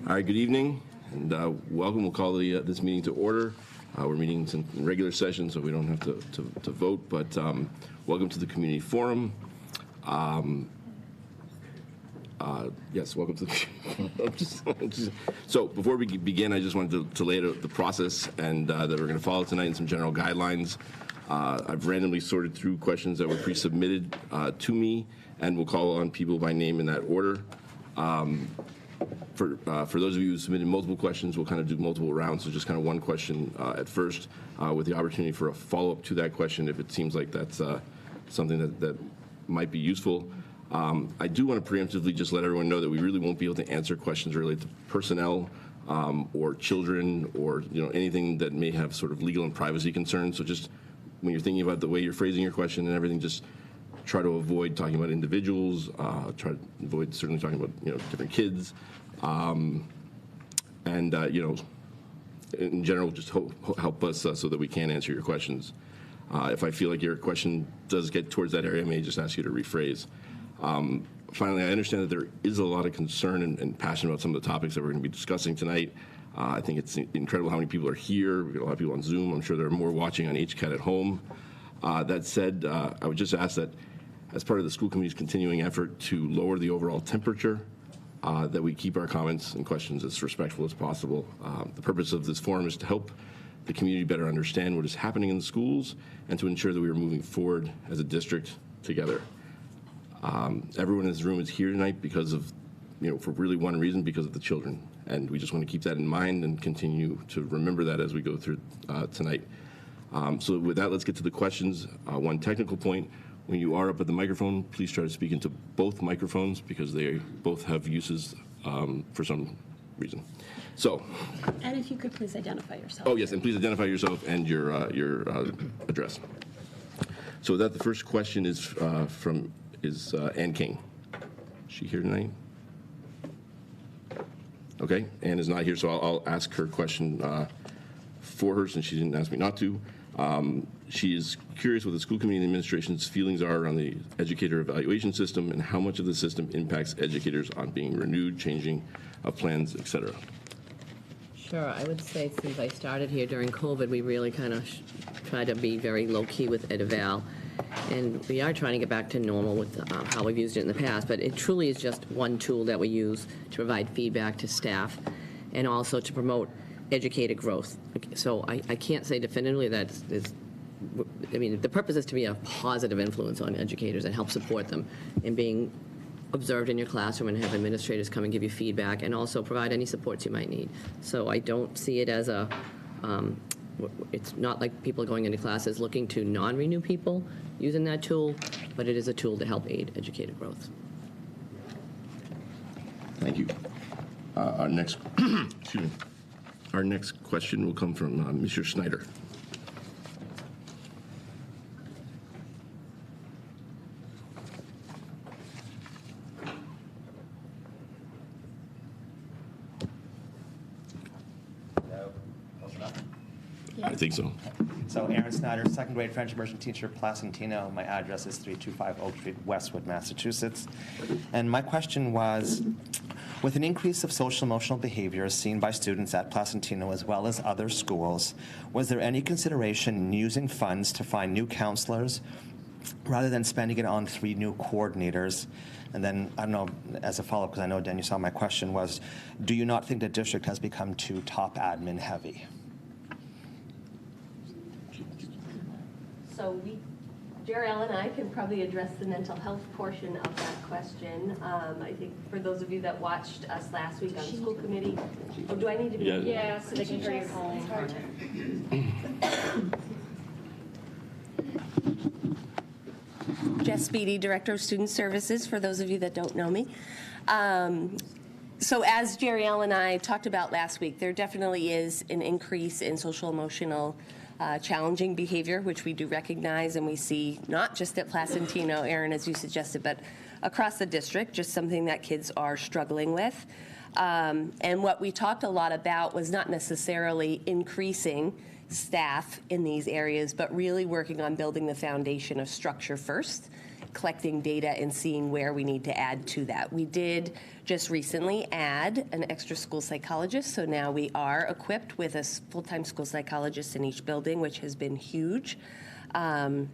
All right, good evening, and welcome. We'll call this meeting to order. We're meeting in regular session, so we don't have to vote, but welcome to the community forum. Yes, welcome to the So before we begin, I just wanted to lay out the process and that we're going to follow tonight and some general guidelines. I've randomly sorted through questions that were pre-submitted to me, and we'll call on people by name in that order. For those of you who submitted multiple questions, we'll kind of do multiple rounds, so just kind of one question at first, with the opportunity for a follow-up to that question if it seems like that's something that might be useful. I do want to preemptively just let everyone know that we really won't be able to answer questions related to personnel or children or anything that may have sort of legal and privacy concerns. So just when you're thinking about the way you're phrasing your question and everything, just try to avoid talking about individuals, try to avoid certainly talking about different kids, and in general just help us so that we can answer your questions. If I feel like your question does get towards that area, I may just ask you to rephrase. Finally, I understand that there is a lot of concern and passion about some of the topics that we're going to be discussing tonight. I think it's incredible how many people are here. We've got a lot of people on Zoom. I'm sure there are more watching on HCAT at home. That said, I would just ask that as part of the school committee's continuing effort to lower the overall temperature, that we keep our comments and questions as respectful as possible. The purpose of this forum is to help the community better understand what is happening in the schools and to ensure that we are moving forward as a district together. Everyone in this room is here tonight because of, for really one reason, because of the children. And we just want to keep that in mind and continue to remember that as we go through tonight. So with that, let's get to the questions. One technical point. When you are up at the microphone, please try to speak into both microphones because they both have uses for some reason. So. And if you could please identify yourself. Oh yes, and please identify yourself and your address. So with that, the first question is Ann King. Is she here tonight? Okay, Ann is not here, so I'll ask her question for her since she didn't ask me not to. She is curious what the school committee and administration's feelings are around the educator evaluation system and how much of the system impacts educators on being renewed, changing of plans, etc. Sure. I would say since I started here during COVID, we really kind of tried to be very low-key with EdEval. And we are trying to get back to normal with how we've used it in the past, but it truly is just one tool that we use to provide feedback to staff and also to promote educator growth. So I can't say definitively that the purpose is to be a positive influence on educators and help support them in being observed in your classroom and have administrators come and give you feedback and also provide any supports you might need. So I don't see it as it's not like people are going into classes looking to non-renew people using that tool, but it is a tool to help aid educator growth. Thank you. Our next question will come from Mr. Snyder. I think so. So Aaron Snyder, second grade French immersion teacher, Placentino. My address is 325 Oak Street, Westwood, Massachusetts. And my question was, with an increase of social emotional behaviors seen by students at Placentino as well as other schools, was there any consideration in using funds to find new counselors rather than spending it on 3 new coordinators? And then, I don't know, as a follow-up, because I know, Dan, you saw my question, was, do you not think the district has become too top admin heavy? So Jerry-Ell and I can probably address the mental health portion of that question. I think for those of you that watched us last week on school committee, do I need to be? Yeah, so they can hear you home. Jess Beatty, Director of Student Services, for those of you that don't know me. So as Jerry-Ell and I talked about last week, there definitely is an increase in social emotional challenging behavior, which we do recognize and we see not just at Placentino, Aaron, as you suggested, but across the district, just something that kids are struggling with. And what we talked a lot about was not necessarily increasing staff in these areas, but really working on building the foundation of structure first, collecting data and seeing where we need to add to that. We did just recently add an extra school psychologist, so now we are equipped with a full-time school psychologist in each building, which has been huge. And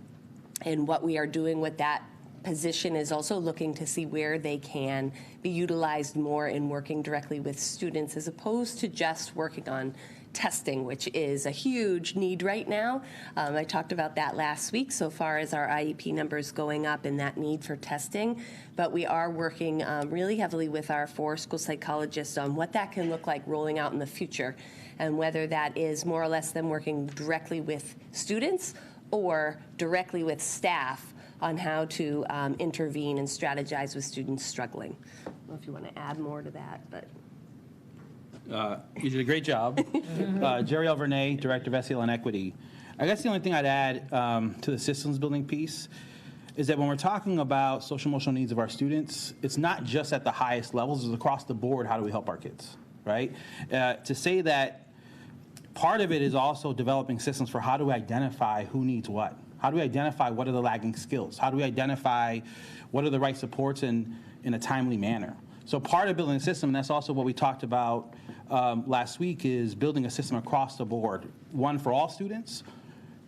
what we are doing with that position is also looking to see where they can be utilized more in working directly with students as opposed to just working on testing, which is a huge need right now. I talked about that last week so far as our IEP numbers going up and that need for testing. But we are working really heavily with our 4 school psychologists on what that can look like rolling out in the future, and whether that is more or less them working directly with students or directly with staff on how to intervene and strategize with students struggling. I don't know if you want to add more to that, but. You did a great job. Jerry Vernay, Director of SEL and Equity. I guess the only thing I'd add to the systems building piece is that when we're talking about social emotional needs of our students, it's not just at the highest levels, it's across the board, how do we help our kids, right? To say that part of it is also developing systems for how do we identify who needs what? How do we identify what are the lagging skills? How do we identify what are the right supports in a timely manner? So part of building a system, and that's also what we talked about last week, is building a system across the board. One for all students,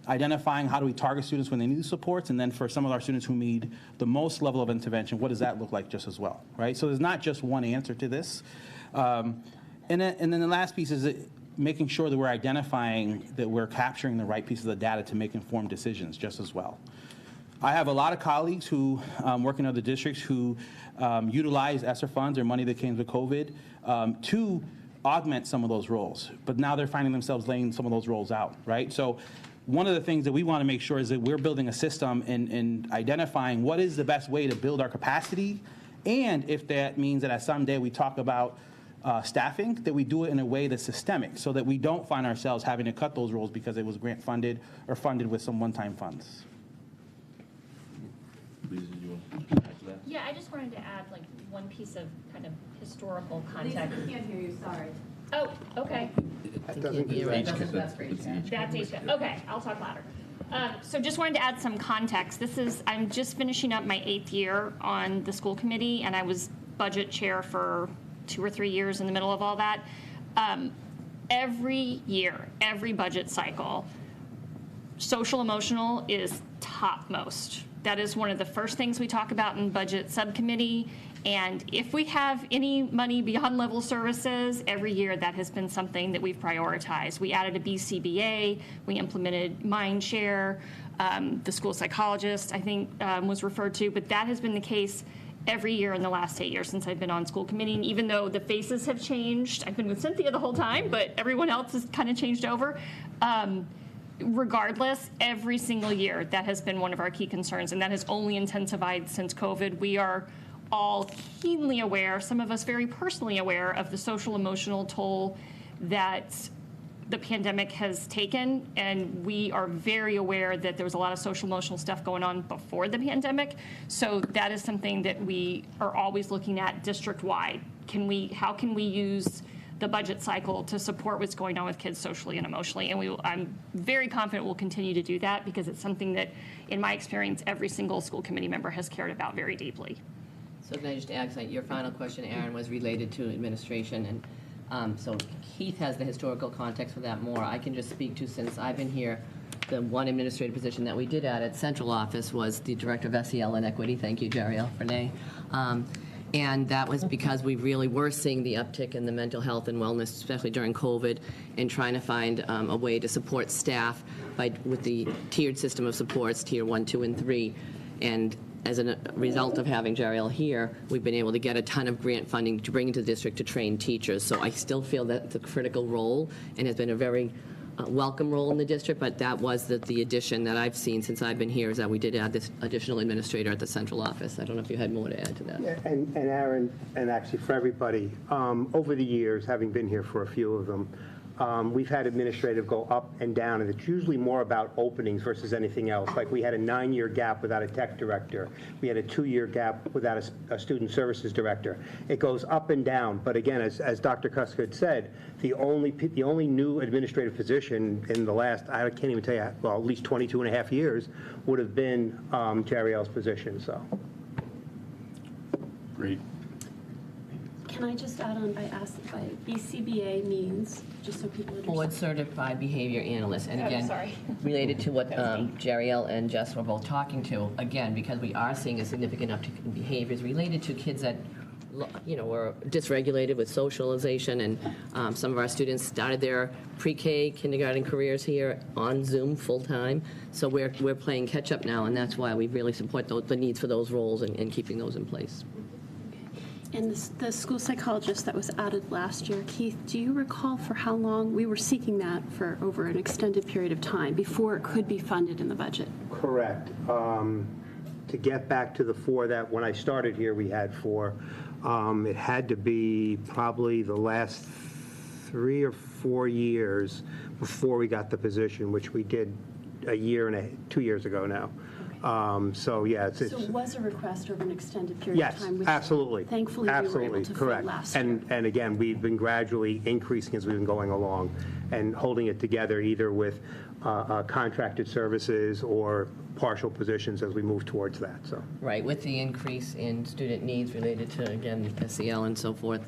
identifying how do we target students when they need supports, and then for some of our students who need the most level of intervention, what does that look like just as well, right? So there's not just one answer to this. And then the last piece is making sure that we're identifying that we're capturing the right pieces of the data to make informed decisions just as well. I have a lot of colleagues who work in other districts who utilize ESSER funds or money that came with COVID to augment some of those roles. But now they're finding themselves laying some of those roles out, right? So one of the things that we want to make sure is that we're building a system and identifying what is the best way to build our capacity, and if that means that at some day we talk about staffing, that we do it in a way that's systemic so that we don't find ourselves having to cut those roles because it was grant funded or funded with some one-time funds. Lisa, did you want to add to that? Yeah, I just wanted to add like one piece of kind of historical context. Lisa, can't hear you, sorry. Oh, okay. That's great. That's HCAP. Okay, I'll talk louder. So just wanted to add some context. I'm just finishing up my 8th year on the school committee, and I was budget chair for 2 or 3 years in the middle of all that. Every year, every budget cycle, social emotional is topmost. That is one of the first things we talk about in budget subcommittee. And if we have any money beyond level services, every year that has been something that we've prioritized. We added a BCBA, we implemented Mindshare, the school psychologist, I think, was referred to, but that has been the case every year in the last 8 years since I've been on school committee. And even though the faces have changed, I've been with Cynthia the whole time, but everyone else has kind of changed over. Regardless, every single year, that has been one of our key concerns, and that has only intensified since COVID. We are all keenly aware, some of us very personally aware, of the social emotional toll that the pandemic has taken, and we are very aware that there was a lot of social emotional stuff going on before the pandemic. So that is something that we are always looking at district-wide. How can we use the budget cycle to support what's going on with kids socially and emotionally? And I'm very confident we'll continue to do that because it's something that, in my experience, every single school committee member has cared about very deeply. So can I just add, your final question, Aaron, was related to administration, and so Keith has the historical context for that more. I can just speak to, since I've been here, the one administrative position that we did add at central office was the Director of SEL and Equity. Thank you, Jerry Renee. And that was because we really were seeing the uptick in the mental health and wellness, especially during COVID, and trying to find a way to support staff with the tiered system of supports, tier 1, 2, and 3. And as a result of having Jariel here, we've been able to get a ton of grant funding to bring into the district to train teachers. So I still feel that it's a critical role and has been a very welcome role in the district, but that was the addition that I've seen since I've been here, is that we did add this additional administrator at the central office. I don't know if you had more to add to that. Yeah, and Aaron, and actually for everybody, over the years, having been here for a few of them, we've had administrative go up and down, and it's usually more about openings versus anything else. Like we had a 9-year gap without a tech director. We had a 2-year gap without a student services director. It goes up and down, but again, as Dr. Kuska had said, the only new administrative position in the last, I can't even tell you, well, at least 22 and a half years would have been Jariel's position, so. Great. Can I just add on by BCBA means, just so people understand? Board Certified Behavior Analyst. And Oh, again, sorry. related to what Jariel and Jess were both talking to, again, because we are seeing a significant uptick in behaviors related to kids that were dysregulated with socialization, and some of our students started their pre-K kindergarten careers here on Zoom full-time. So we're playing catch-up now, and that's why we really support the needs for those roles and keeping those in place. And the school psychologist that was added last year, Keith, do you recall for how long? We were seeking that for over an extended period of time before it could be funded in the budget. Correct. To get back to the 4 that when I started here we had 4, it had to be probably the last 3 or 4 years before we got the position, which we did 2 years ago now. So yeah, it's So it was a request over an extended period of yes, time? which absolutely. Thankfully, we were able Absolutely, to fill correct. last year. And again, we've been gradually increasing as we've been going along and holding it together either with contracted services or partial positions as we move towards that, so. Right, with the increase in student needs related to, again, SEL and so forth,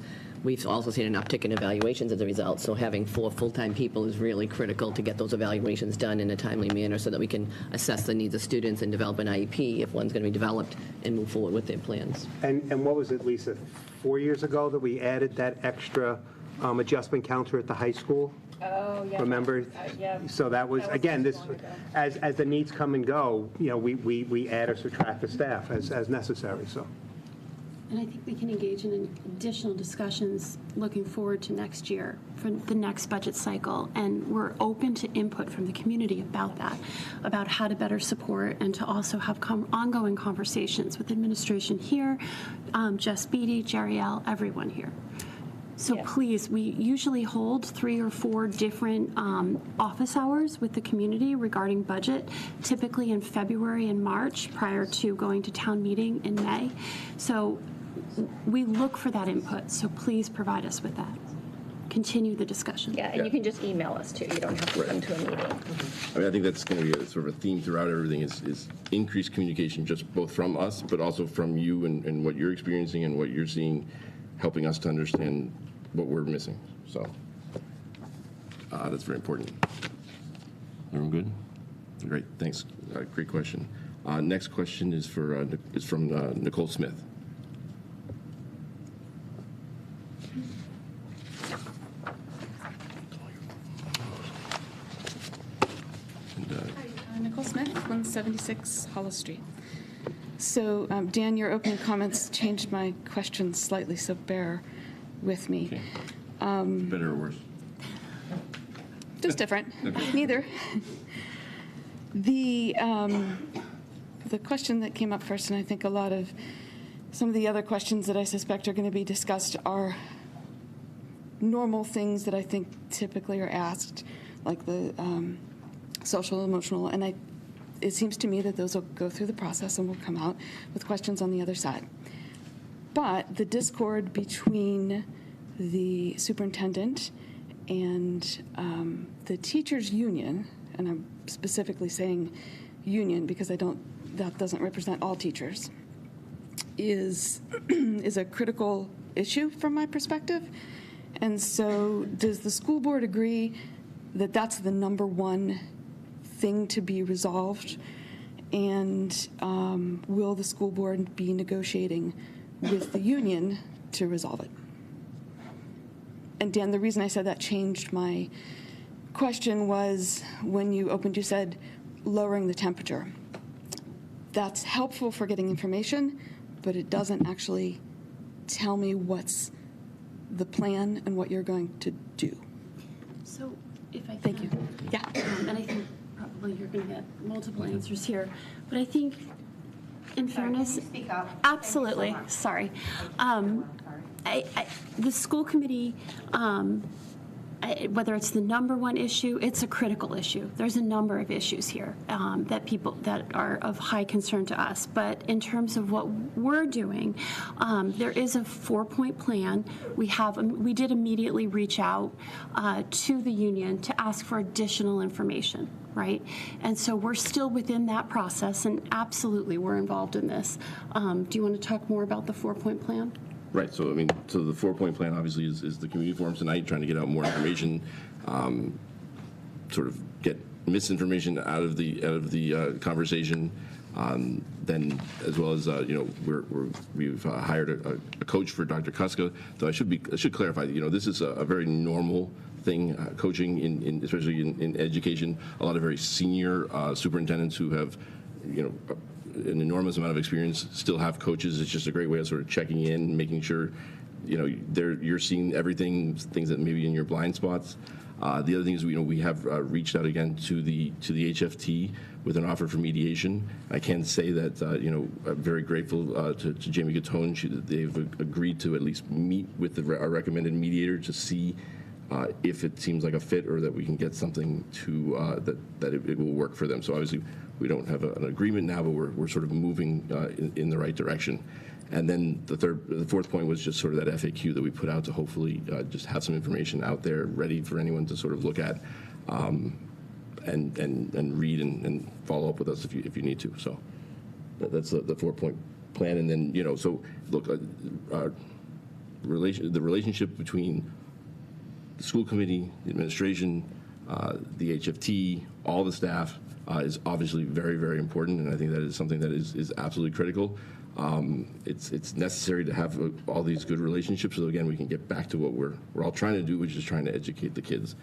we've also seen an uptick in evaluations as a result. So having 4 full-time people is really critical to get those evaluations done in a timely manner so that we can assess the needs of students and develop an IEP if one's going to be developed and move forward with their plans. And what was it, Lisa, 4 years ago that we added that extra adjustment counselor at the high school? Oh, yeah. Remember? Yeah. So that was, That was again, not this, long ago. as the needs come and go, we add or subtract the staff as necessary, so. And I think we can engage in additional discussions looking forward to next year for the next budget cycle. And we're open to input from the community about that, about how to better support and to also have ongoing conversations with administration here, Jess Beatty, Jariel, everyone here. So Yeah. please, we usually hold 3 or 4 different office hours with the community regarding budget, typically in February and March prior to going to town meeting in May. So we look for that input, so please provide us with that. Continue the discussion. Yeah, and you can just email us too. You don't have to come to a meeting. I mean, I think that's going to be a sort of a theme throughout everything is increased communication, just both from us, but also from you and what you're experiencing and what you're seeing, helping us to understand what we're missing. So that's very important. Everyone good? Great, thanks. Great question. Next question is from Nicole Smith. Nicole Smith, 176 Hollis Street. So, Dan, your opening comments changed my question slightly, so bear with me. Okay. Better or worse? Just different. Neither. The question that came up first, and I think a lot of some of the other questions that I suspect are going to be discussed are normal things that I think typically are asked, like the social, emotional, and it seems to me that those will go through the process and will come out with questions on the other side. But the discord between the superintendent and the teachers' union, and I'm specifically saying union because that doesn't represent all teachers, is a critical issue from my perspective. And so does the school board agree that that's the number one thing to be resolved? And will the school board be negotiating with the union to resolve it? And Dan, the reason I said that changed my question was when you opened, you said lowering the temperature. That's helpful for getting information, but it doesn't actually tell me what's the plan and what you're going to do. So if I can. Thank you. Yeah. And I think probably you're going to get multiple answers here. But I think, in fairness. Can you speak up? Absolutely. Thank you so much. Sorry. The school committee, I whether it's the number one issue, it's a critical issue. There's a number of issues here that are of high concern to us. But in terms of what we're doing, there is a 4-point plan. We did immediately reach out to the union to ask for additional information, right? And so we're still within that process, and absolutely we're involved in this. Do you want to talk more about the 4-point plan? Right. So, I mean, so the 4-point plan obviously is the community forums tonight, trying to get out more information, sort of get misinformation out of the conversation. Then, as well as we've hired a coach for Dr. Kuska. Though I should clarify, this is a very normal thing, coaching in especially in education. A lot of very senior superintendents who have, an enormous amount of experience still have coaches. It's just a great way of sort of checking in, making sure, you're seeing everything, things that maybe in your blind spots. The other thing is, we have reached out again to the HFT with an offer for mediation. I can say that, I'm very grateful to Jamie Gattone. They've agreed to at least meet with our recommended mediator to see if it seems like a fit or that we can get something to that it will work for them. So obviously, we don't have an agreement now, but we're sort of moving in the right direction. And then the fourth point was just sort of that FAQ that we put out to hopefully just have some information out there ready for anyone to sort of look at and read and follow up with us if you need to. So that's the 4-point plan. And then, so look, the relationship between the school committee, the administration, the HFT, all the staff is obviously very, very important, and I think that is something that is absolutely critical. It's necessary to have all these good relationships, so again, we can get back to what we're all trying to do, which is trying to educate the kids.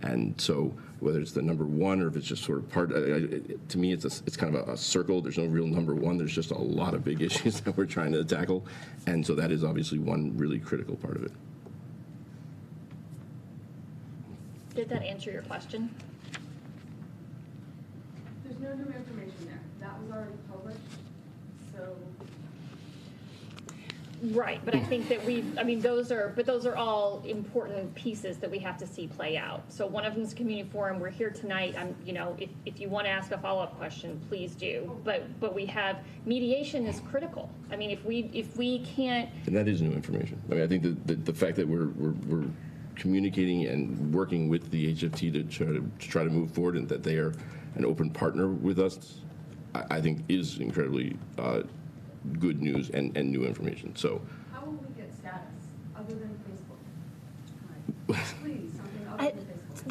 And so whether it's the number one or if it's just sort of part, to me, it's kind of a circle. There's no real number one. There's just a lot of big issues that we're trying to tackle, and so that is obviously one really critical part of it. Did that answer your question? There's no new information there. That was already published, so. Right, but I think that those are all important pieces that we have to see play out. So one of them is community forum. We're here tonight. If you want to ask a follow-up question, please do. But we have mediation is critical. I mean, if we can't. And that is new information. I mean, I think the fact that we're communicating and working with the HFT to try to move forward, and that they are an open partner with us, I think is incredibly good news and new information. So How will we get status other than Facebook? Please, something other than Facebook.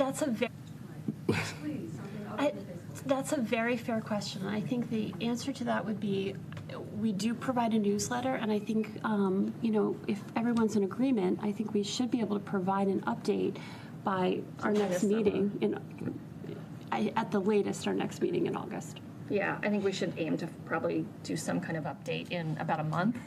That's a very fair question. I think the answer to that would be, we do provide a newsletter, and I think, if everyone's in agreement, I think we should be able to provide an update by our next meeting, at the latest, our next meeting in August. Yeah, I think we should aim to probably do some kind of update in about a month,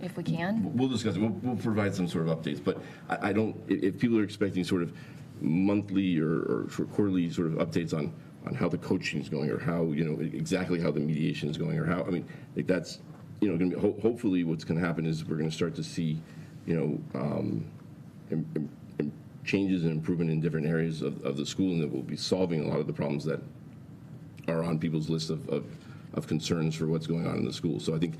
if we can. we'll discuss it. We'll provide some sort of updates, but I don't. If people are expecting sort of monthly or sort of quarterly sort of updates on how the coaching is going, or how exactly how the mediation is going, or how like that's going to be hopefully what's going to happen is we're going to start to see changes and improvement in different areas of the school, and that we'll be solving a lot of the problems that are on people's list of concerns for what's going on in the school. So I think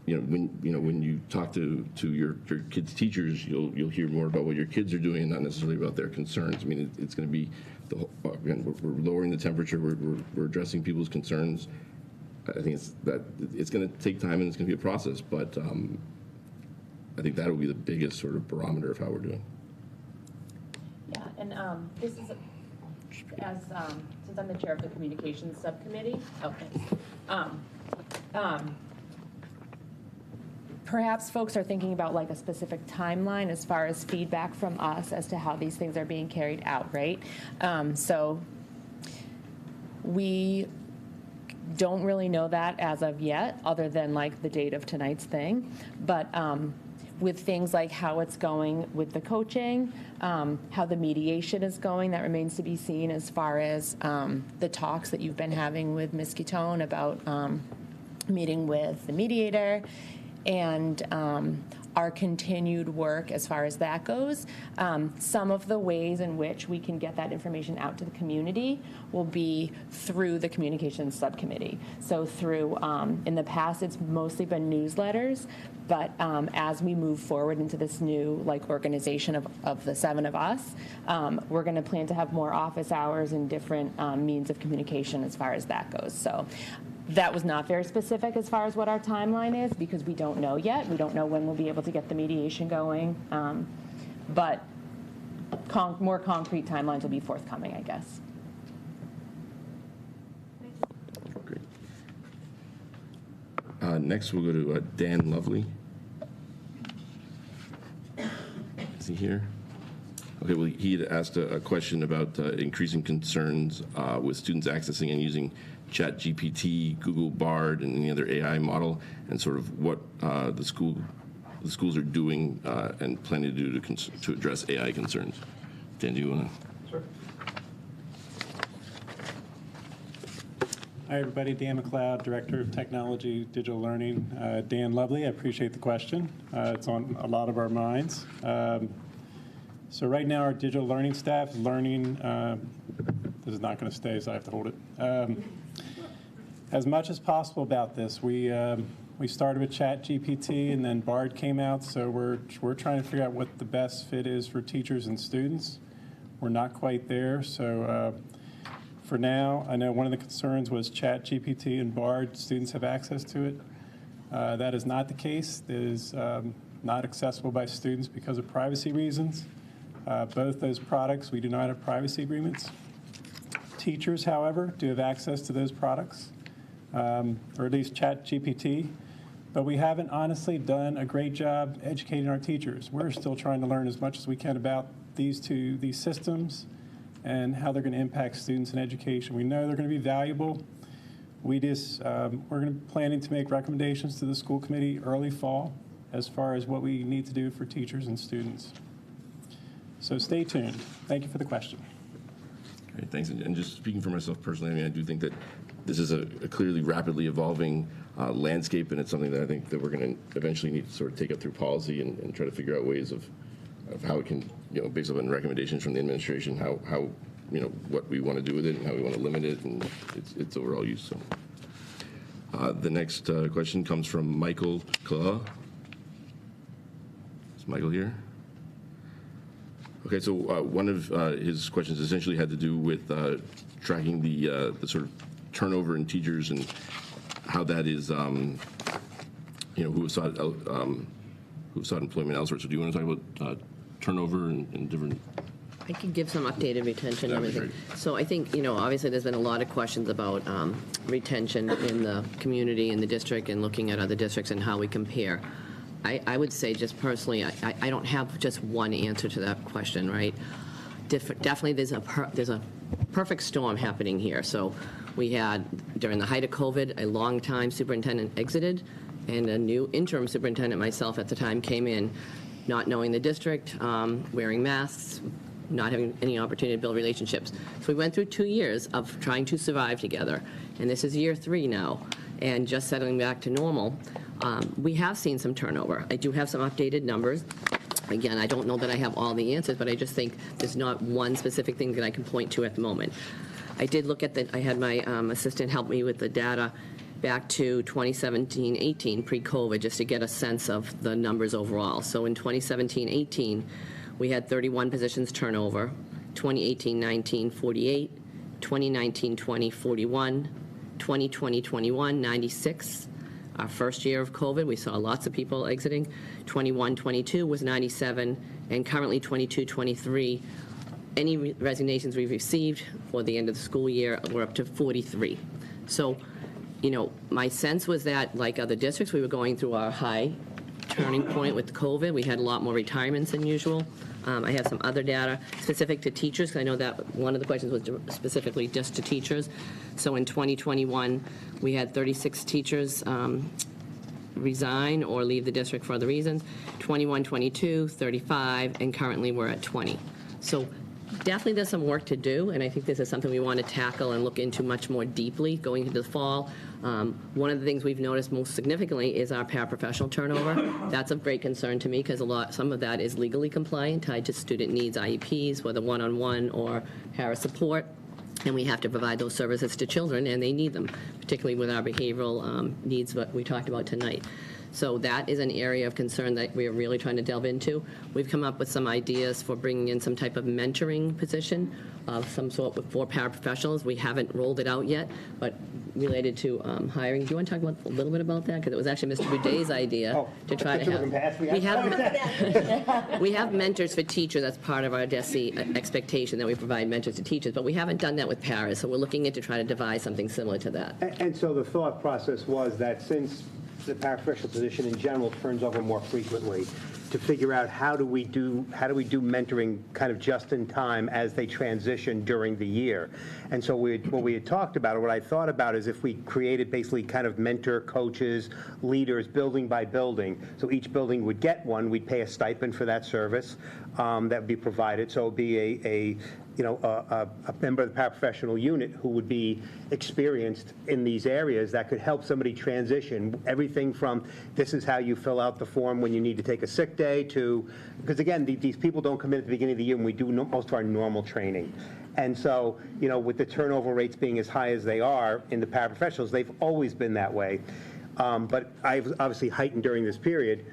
when you talk to your kids' teachers, you'll hear more about what your kids are doing, and not necessarily about their concerns. I mean, it's going to be again, we're lowering the temperature, we're addressing people's concerns. I think it's going to take time, and it's going to be a process, but I think that will be the biggest sort of barometer of how we're doing. Yeah, and this is, since I'm the chair of the communications subcommittee, perhaps folks are thinking about like a specific timeline as far as feedback from us as to how these things are being carried out, right? So we don't really know that as of yet, other than like the date of tonight's thing, but with things like how it's going with the coaching, how the mediation is going, that remains to be seen as far as the talks that you've been having with Ms. Gattone about meeting with the mediator. and our continued work as far as that goes. Some of the ways in which we can get that information out to the community will be through the communications subcommittee. So through, in the past, it's mostly been newsletters, but as we move forward into this new organization of the 7 of us, we're going to plan to have more office hours and different means of communication as far as that goes. So that was not very specific as far as what our timeline is, because we don't know yet. We don't know when we'll be able to get the mediation going. But more concrete timelines will be forthcoming, I guess. Great. Next, we'll go to Dan Lovely. Is he here? Okay, well, he had asked a question about increasing concerns with students accessing and using ChatGPT, Google Bard, and any other AI model, and sort of what the schools are doing and planning to do to address AI concerns. Dan, do you want to? Sure. Hi, everybody. Dan McLeod, Director of Technology, Digital Learning. Dan Lovely, I appreciate the question. It's on a lot of our minds. So right now, our digital learning staff is learning. This is not going to stay, so I have to hold it. As much as possible about this. We started with ChatGPT, and then Bard came out, so we're trying to figure out what the best fit is for teachers and students. We're not quite there, so for now, I know one of the concerns was ChatGPT and Bard, students have access to it. That is not the case. It is not accessible by students because of privacy reasons. Both those products, we do not have privacy agreements. Teachers, however, do have access to those products, or at least ChatGPT, but we haven't honestly done a great job educating our teachers. We're still trying to learn as much as we can about these systems and how they're going to impact students and education. We know they're going to be valuable. We're planning to make recommendations to the school committee early fall as far as what we need to do for teachers and students. So stay tuned. Thank you for the question. Great, thanks. And just speaking for myself personally, I mean, I do think that this is a clearly rapidly evolving landscape, and it's something that I think that we're going to eventually need to sort of take up through policy and try to figure out ways of how it can, based on recommendations from the administration, how what we want to do with it and how we want to limit it and its overall use. So, the next question comes from Michael Kla. Is Michael here? Okay, so one of his questions essentially had to do with tracking the sort of turnover in teachers and how that is, who sought employment elsewhere. So do you want to talk about turnover and different? I can give some updated retention and That'd be everything. So I think, obviously there's been a lot of questions about retention in the community, in the district, and looking at other districts and how we compare. I would say just personally, I don't have just one answer to that question, right? Definitely there's a perfect storm happening here. So we had, during the height of COVID, a longtime superintendent exited, and a new interim superintendent, myself at the time, came in, not knowing the district, wearing masks, not having any opportunity to build relationships. So we went through 2 years of trying to survive together, and this is year 3 now, and just settling back to normal. We have seen some turnover. I do have some updated numbers. Again, I don't know that I have all the answers, but I just think there's not one specific thing that I can point to at the moment. I did look at I had my assistant help me with the data back to 2017-18, pre-COVID, just to get a sense of the numbers overall. So in 2017-18, we had 31 positions turnover, 2018-19, 48, 2019-20, 41, 2020-21, 96. Our first year of COVID, we saw lots of people exiting. 21-22 was 97, and currently 22-23, any resignations we've received for the end of the school year, we're up to 43. So, my sense was that, like other districts, we were going through our high turning point with COVID. We had a lot more retirements than usual. I have some other data specific to teachers, because I know that one of the questions was specifically just to teachers. So in 2021, we had 36 teachers resign or leave the district for other reasons. 21-22, 35, and currently we're at 20. So definitely there's some work to do, and I think this is something we want to tackle and look into much more deeply going into the fall. One of the things we've noticed most significantly is our paraprofessional turnover. That's of great concern to me because some of that is legally compliant, tied to student needs, IEPs, whether one-on-one or para support. And we have to provide those services to children, and they need them, particularly with our behavioral needs that we talked about tonight. So that is an area of concern that we are really trying to delve into. We've come up with some ideas for bringing in some type of mentoring position of some sort for paraprofessionals. We haven't rolled it out yet, but related to hiring. Do you want to talk a little bit about that? Because it was actually Mr. Boudet's idea to try to have. We have mentors for teachers. That's part of our DESE expectation that we provide mentors to teachers, but we haven't done that with paras. So we're looking into trying to devise something similar to that. And so the thought process was that since the paraprofessional position in general turns over more frequently, to figure out how do we do mentoring kind of just in time as they transition during the year. And so what we had talked about, or what I thought about, is if we created basically kind of mentor coaches, leaders, building by building. So each building would get one. We'd pay a stipend for that service that would be provided. So it would be a member of the paraprofessional unit who would be experienced in these areas that could help somebody transition. Everything from this is how you fill out the form when you need to take a sick day to, because again, these people don't come in at the beginning of the year when we do most of our normal training. And so, with the turnover rates being as high as they are in the paraprofessionals, they've always been that way. But I've obviously heightened during this period.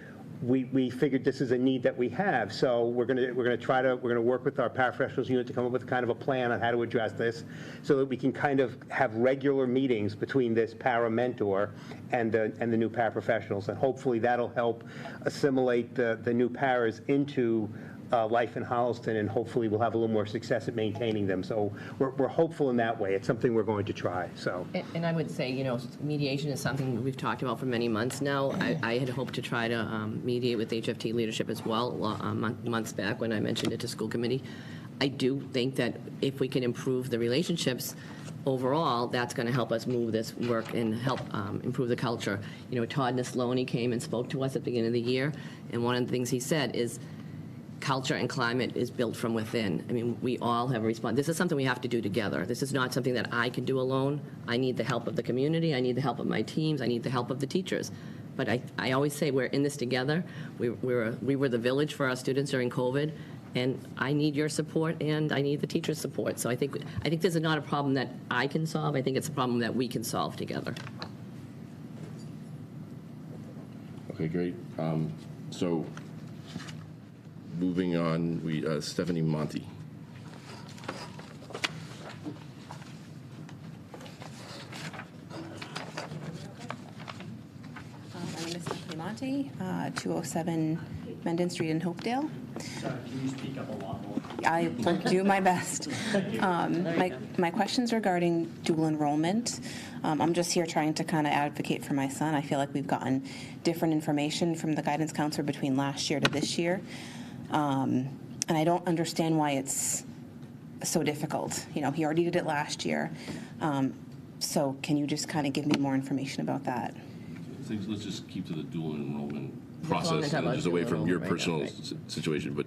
We figured this is a need that we have, so we're going to work with our paraprofessionals unit to come up with kind of a plan on how to address this, so that we can kind of have regular meetings between this para mentor and the new paraprofessionals, and hopefully that'll help assimilate the new paras into life in Holliston, and hopefully we'll have a little more success at maintaining them. So we're hopeful in that way. It's something we're going to try. So. And I would say, mediation is something we've talked about for many months now. I had hoped to try to mediate with HFT leadership as well months back when I mentioned it to school committee. I do think that if we can improve the relationships overall, that's going to help us move this work and help improve the culture. Todd Neslony came and spoke to us at the beginning of the year, and one of the things he said is, culture and climate is built from within. I mean, we all have a response. This is something we have to do together. This is not something that I can do alone. I need the help of the community. I need the help of my teams. I need the help of the teachers. But I always say we're in this together. We were the village for our students during COVID, and I need your support and I need the teachers' support. So I think this is not a problem that I can solve. I think it's a problem that we can solve together. Okay, great. So. Moving on, Stephanie Monty. My name is Stephanie Monty, 207 Menden Street in Hopedale. Sorry, can you speak up a lot more? I will do my best. My question's regarding dual enrollment. I'm just here trying to kind of advocate for my son. I feel like we've gotten different information from the guidance counselor between last year to this year. And I don't understand why it's so difficult. He already did it last year. So can you just kind of give me more information about that? Let's just keep to the dual enrollment process, and just away from your personal situation. But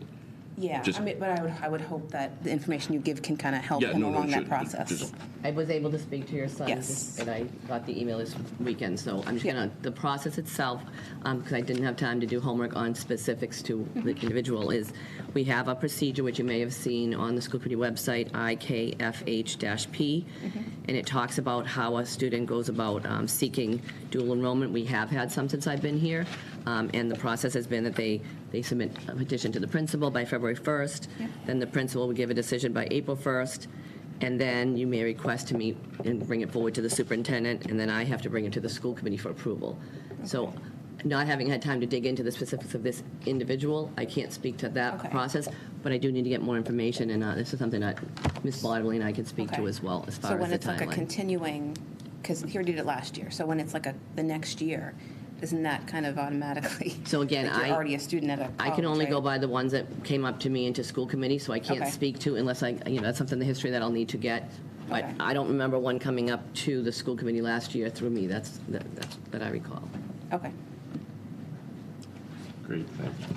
yeah, but I would hope that the information you give can kind of help him along that process. I was able to speak to your son, yes, and I got the email this weekend. So I'm just gonna the process itself, because I didn't have time to do homework on specifics to the individual. Is we have a procedure which you may have seen on the school committee website, IKFH-P, and it talks about how a student goes about seeking dual enrollment. We have had some since I've been here, and the process has been that they submit a petition to the principal by February 1st. Then the principal will give a decision by April 1st. And then you may request to meet and bring it forward to the superintendent, and then I have to bring it to the school committee for approval. So not having had time to dig into the specifics of this individual, I can't speak to that process, but I do need to get more information, and this is something that Ms. Bodley and I can speak to as well, as far as the timeline. So when it's like a continuing, because he already did it last year, so when it's like the next year, isn't that kind of automatically? So again, like you're already a student at a college, I can only right? go by the ones that came up to me into school committee, so I can't speak to unless that's something in the history that I'll need to get. But I don't remember one coming up to the school committee last year through me. That's that I recall. Okay. Great, thank you.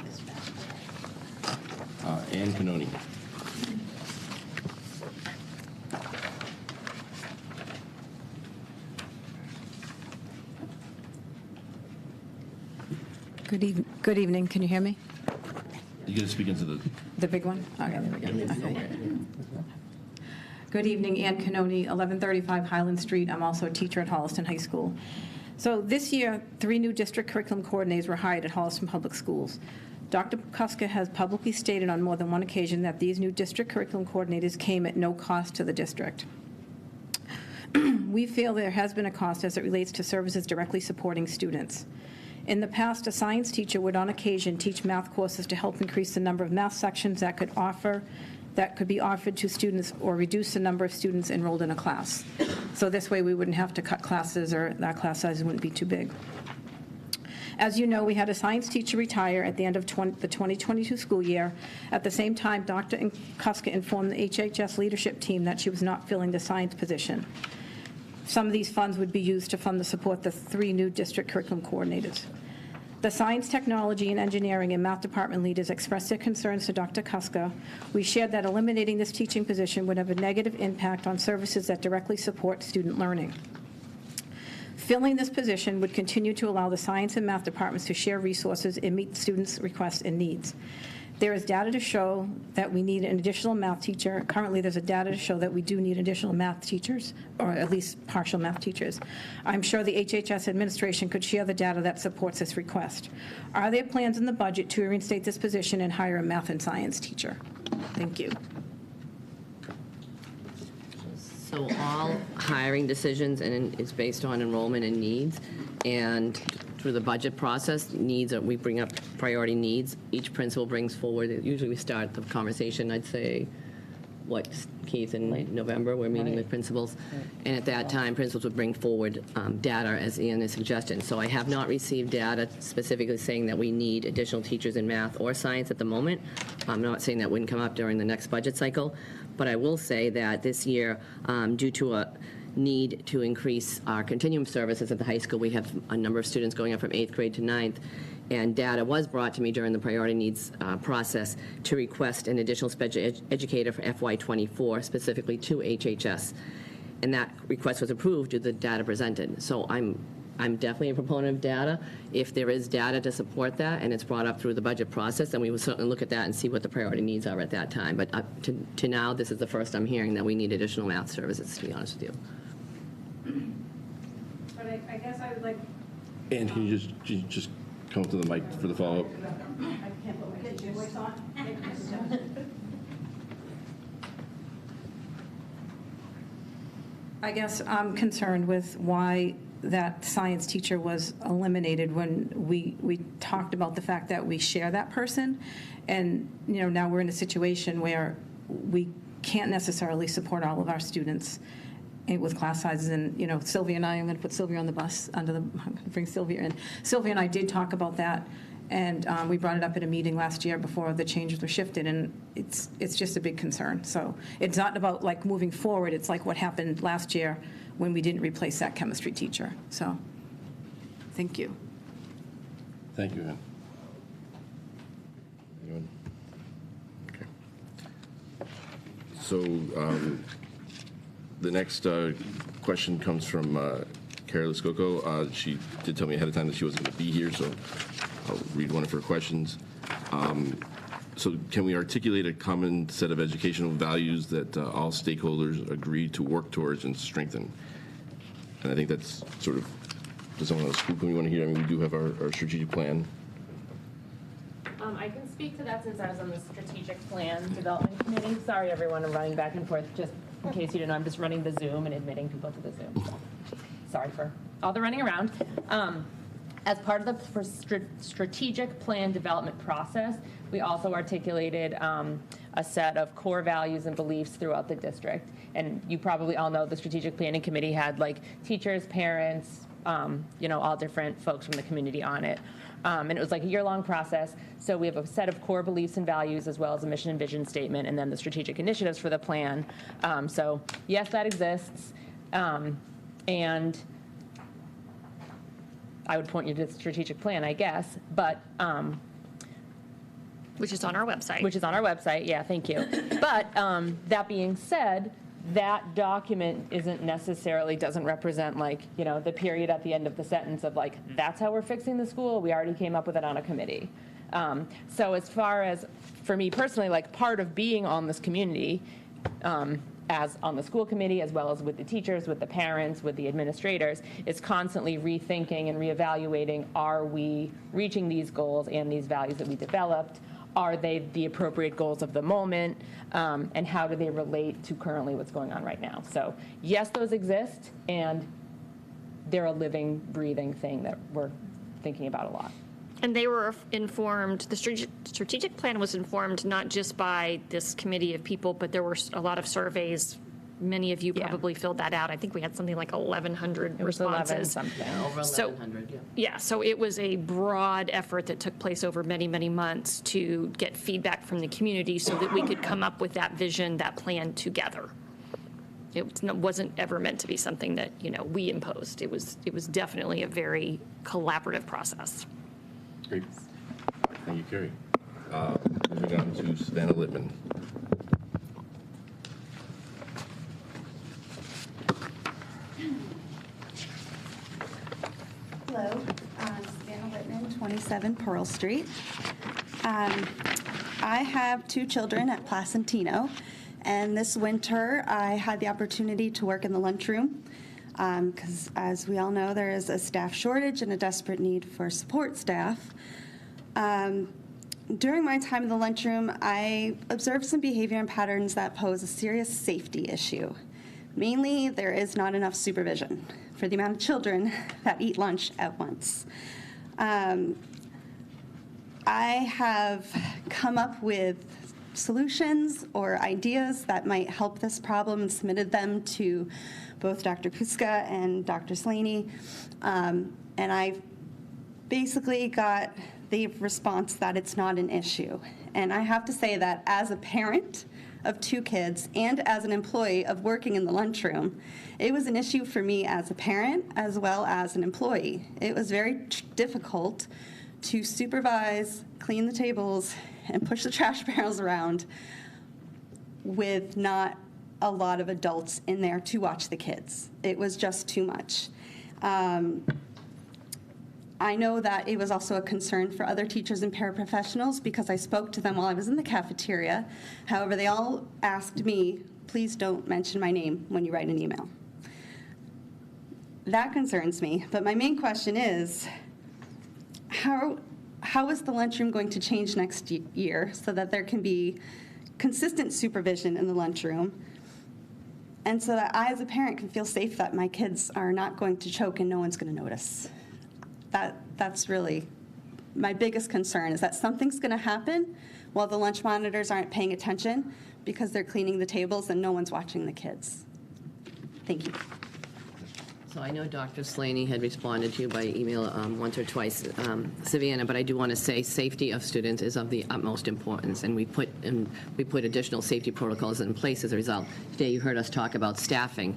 Ann Canoni. Good evening. Can you hear me? You got to speak into The big one? Okay, there we go. Okay. Good evening, Ann Canoni, 1135 Highland Street. I'm also a teacher at Holliston High School. So this year, 3 new district curriculum coordinators were hired at Holliston Public Schools. Dr. Kuska has publicly stated on more than one occasion that these new district curriculum coordinators came at no cost to the district. We feel there has been a cost as it relates to services directly supporting students. In the past, a science teacher would on occasion teach math courses to help increase the number of math sections that could be offered to students or reduce the number of students enrolled in a class. So this way we wouldn't have to cut classes or that class size wouldn't be too big. As you know, we had a science teacher retire at the end of the 2022 school year. At the same time, Dr. Kuska informed the HHS leadership team that she was not filling the science position. Some of these funds would be used to fund the support the 3 new district curriculum coordinators. The science, technology, and engineering and math department leaders expressed their concerns to Dr. Kuska. We shared that eliminating this teaching position would have a negative impact on services that directly support student learning. Filling this position would continue to allow the science and math departments to share resources and meet students' requests and needs. There is data to show that we need an additional math teacher. Currently, there's a data to show that we do need additional math teachers, or at least partial math teachers. I'm sure the HHS administration could share the data that supports this request. Are there plans in the budget to reinstate this position and hire a math and science teacher? Thank you. So all hiring decisions and is based on enrollment and needs, and through the budget process, needs, we bring up priority needs. Each principal brings forward, usually we start the conversation, I'd say, Keith, in November, we're meeting with principals. And at that time, principals would bring forward data as Ian has suggested. So I have not received data specifically saying that we need additional teachers in math or science at the moment. I'm not saying that wouldn't come up during the next budget cycle, but I will say that this year, due to a need to increase our continuum services at the high school, we have a number of students going up from 8th grade to 9th, and data was brought to me during the priority needs process to request an additional special educator for FY24, specifically to HHS. And that request was approved due to the data presented. So I'm definitely a proponent of data. If there is data to support that and it's brought up through the budget process, then we will certainly look at that and see what the priority needs are at that time. But up to now, this is the first I'm hearing that we need additional math services, to be honest with you. But I guess I would like... And can you just come to the mic for the follow-up? I can't put my voice on. I guess I'm concerned with why that science teacher was eliminated when we talked about the fact that we share that person. And, now we're in a situation where we can't necessarily support all of our students with class sizes. And, Sylvia and I'm going to put Sylvia on the bus, I'm going to bring Sylvia in. Sylvia and I did talk about that, and we brought it up at a meeting last year before the changes were shifted, and it's just a big concern. So it's not about, moving forward. It's like what happened last year when we didn't replace that chemistry teacher. So, thank you. Thank you, Ann. Anyone? Okay. So the next question comes from Carla Scocco. She did tell me ahead of time that she wasn't going to be here, so I'll read one of her questions. So can we articulate a common set of educational values that all stakeholders agree to work towards and strengthen? And I think that's sort of, does someone on the school committee want to hear? I mean, we do have our strategic plan. I can speak to that since I was on the strategic plan development committee. Sorry, everyone, I'm running back and forth. Just in case you didn't know, I'm just running the Zoom and admitting people to the Zoom. So, sorry for all the running around. As part of the strategic plan development process, we also articulated a set of core values and beliefs throughout the district. And you probably all know the strategic planning committee had teachers, parents, all different folks from the community on it. And it was a year-long process. So we have a set of core beliefs and values, as well as a mission and vision statement, and then the strategic initiatives for the plan. So yes, that exists. And I would point you to the strategic plan, I guess, but... Which is on our website. Which is on our website, yeah, thank you. But that being said, that document isn't necessarily, doesn't represent like, you know, the period at the end of the sentence of like, that's how we're fixing the school. We already came up with it on a committee. So as far as, for me personally, like part of being on this community, as on the school committee, as well as with the teachers, with the parents, with the administrators, is constantly rethinking and reevaluating, are we reaching these goals and these values that we developed? Are they the appropriate goals of the moment? And how do they relate to currently what's going on right now? So yes, those exist, and they're a living, breathing thing that we're thinking about a lot. And they were informed, the strategic plan was informed not just by this committee of people, but there were a lot of surveys. Many of you probably filled that out. I think we had something like 1,100 responses. 11 something. Over 1,100, yeah. Yeah, so it was a broad effort that took place over many, many months to get feedback from the community so that we could come up with that vision, that plan together. It wasn't ever meant to be something that, you know, we imposed. It was definitely a very collaborative process. Great. Thank you, Carrie. Moving on to Savannah Littman. Hello, Savannah Littman, 27 Pearl Street. I have 2 children at Placentino, and this winter I had the opportunity to work in the lunchroom because, as we all know, there is a staff shortage and a desperate need for support staff. During my time in the lunchroom, I observed some behavior and patterns that pose a serious safety issue. Mainly, there is not enough supervision for the amount of children that eat lunch at once. I have come up with solutions or ideas that might help this problem and submitted them to both Dr. Kuska and Dr. Slaney. And I basically got the response that it's not an issue. And I have to say that as a parent of 2 kids and as an employee of working in the lunchroom, it was an issue for me as a parent as well as an employee. It was very difficult to supervise, clean the tables, and push the trash barrels around with not a lot of adults in there to watch the kids. It was just too much. I know that it was also a concern for other teachers and paraprofessionals because I spoke to them while I was in the cafeteria. However, they all asked me, please don't mention my name when you write an email. That concerns me, but my main question is, how is the lunchroom going to change next year so that there can be consistent supervision in the lunchroom and so that I as a parent can feel safe that my kids are not going to choke and no one's going to notice? That's really my biggest concern, is that something's going to happen while the lunch monitors aren't paying attention because they're cleaning the tables and no one's watching the kids. Thank you. So I know Dr. Slaney had responded to you by email once or twice, Savannah, but I do want to say safety of students is of the utmost importance, and we put additional safety protocols in place as a result. Today you heard us talk about staffing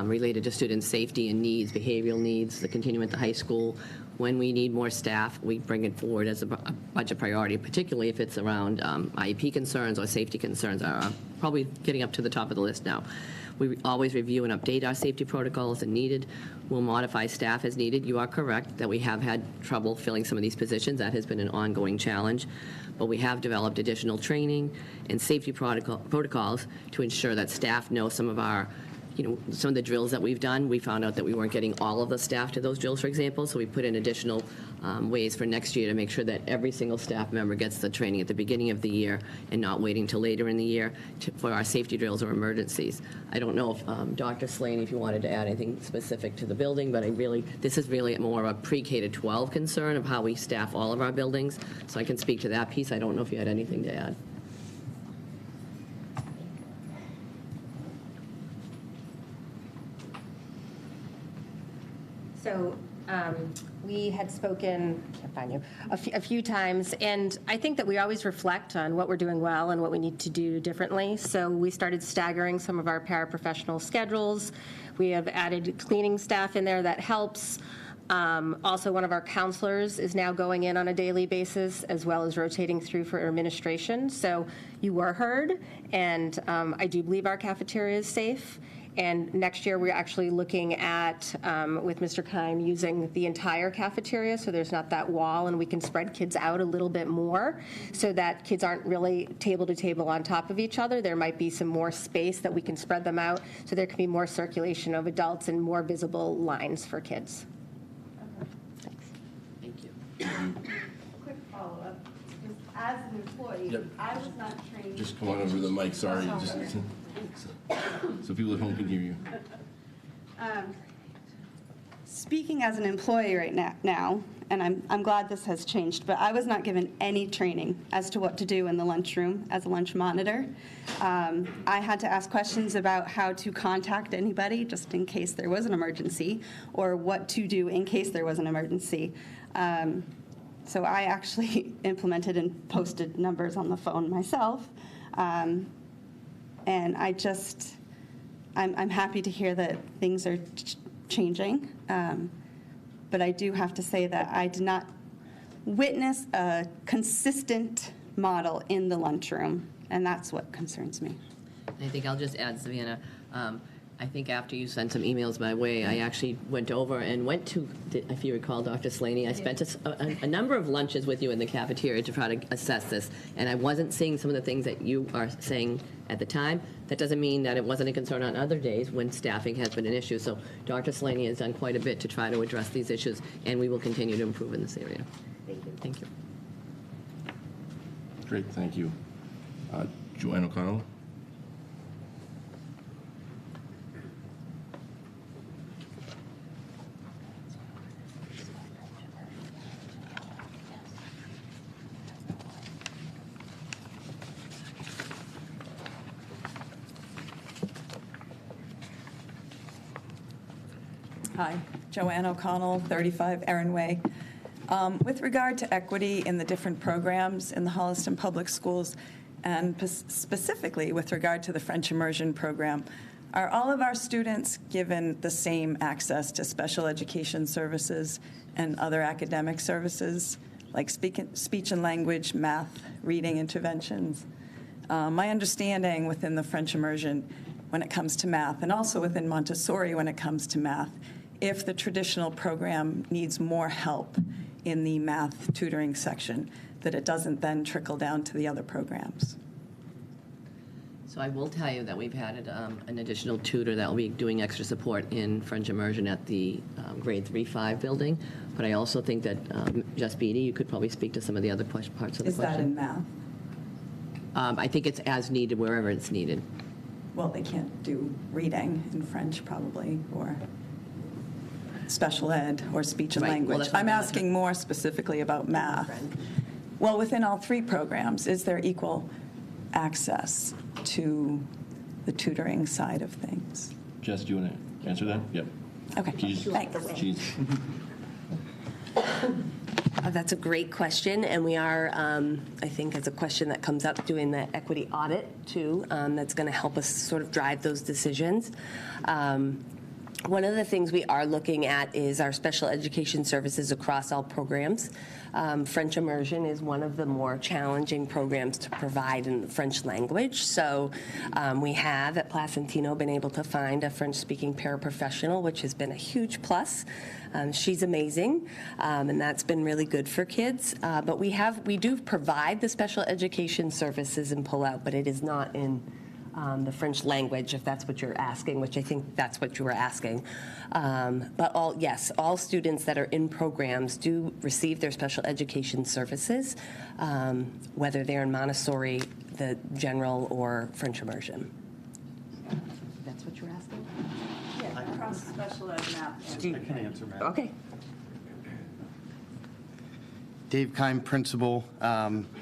related to student safety and needs, behavioral needs, the continuum at the high school. When we need more staff, we bring it forward as a budget priority, particularly if it's around IEP concerns or safety concerns are probably getting up to the top of the list now. We always review and update our safety protocols as needed. We'll modify staff as needed. You are correct that we have had trouble filling some of these positions. That has been an ongoing challenge. But we have developed additional training and safety protocols to ensure that staff know some of our, some of the drills that we've done. We found out that we weren't getting all of the staff to those drills, for example, so we put in additional ways for next year to make sure that every single staff member gets the training at the beginning of the year and not waiting till later in the year for our safety drills or emergencies. I don't know if Dr. Slaney, if you wanted to add anything specific to the building, but this is really more of a pre-K to 12 concern of how we staff all of our buildings, so I can speak to that piece. I don't know if you had anything to add. So we had spoken, I can't find you, a few times, and I think that we always reflect on what we're doing well and what we need to do differently. So we started staggering some of our paraprofessional schedules. We have added cleaning staff in there that helps. Also, one of our counselors is now going in on a daily basis, as well as rotating through for administration. So you were heard, and I do believe our cafeteria is safe. And next year, we're actually looking at, with Mr. Keim, using the entire cafeteria, so there's not that wall, and we can spread kids out a little bit more so that kids aren't really table to table on top of each other. There might be some more space that we can spread them out, so there can be more circulation of adults and more visible lines for kids. Thank you. Quick follow-up. Just as an employee, Yep. I was not trained. Just come on over to the mic, sorry. Just, so people at home can hear you. Speaking as an employee right now, and I'm glad this has changed, but I was not given any training as to what to do in the lunchroom as a lunch monitor. I had to ask questions about how to contact anybody just in case there was an emergency, or what to do in case there was an emergency. So I actually implemented and posted numbers on the phone myself. And I'm happy to hear that things are changing. But I do have to say that I did not witness a consistent model in the lunchroom, and that's what concerns me. I think I'll just add, Savannah, I think after you sent some emails my way, I actually went over and went to, if you recall, Dr. Slaney, I spent a number of lunches with you in the cafeteria to try to assess this, and I wasn't seeing some of the things that you are saying at the time. That doesn't mean that it wasn't a concern on other days when staffing has been an issue. So Dr. Slaney has done quite a bit to try to address these issues, and we will continue to improve in this area. Thank you. Thank you. Great, thank you. Joanne O'Connell? Hi, Joanne O'Connell, 35 Erin Way. With regard to equity in the different programs in the Holliston Public Schools, and specifically with regard to the French immersion program, are all of our students given the same access to special education services and other academic services, like speech and language, math, reading interventions? My understanding within the French immersion when it comes to math, and also within Montessori when it comes to math, if the traditional program needs more help in the math tutoring section, that it doesn't then trickle down to the other programs. So I will tell you that we've had an additional tutor that will be doing extra support in French immersion at the grade 3-5 building. But I also think that, Jess Beatty, you could probably speak to some of the other parts of the question. Is that in math? I think it's as needed wherever it's needed. Well, they can't do reading in French probably, or special ed, or speech and Right. Well, language. that's what I'm I'm asking more specifically about math. Well, within all three programs, is there equal access to the tutoring side of things? Jess, do you want to answer that? Yep. Okay, Jeez. thanks. Jeez. That's a great question, and we are, I think, it's a question that comes up doing the equity audit, too, that's going to help us sort of drive those decisions. One of the things we are looking at is our special education services across all programs. French immersion is one of the more challenging programs to provide in the French language. So we have at Placentino been able to find a French-speaking paraprofessional, which has been a huge plus. She's amazing, and that's been really good for kids. But we do provide the special education services in Pull-Out, but it is not in the French language, if that's what you're asking, which I think that's what you were asking. But all students that are in programs do receive their special education services, whether they're in Montessori, the general, or French immersion. That's what you're asking? Yeah, across special ed, math. I can answer, Matt. Okay. Dave Keim, principal,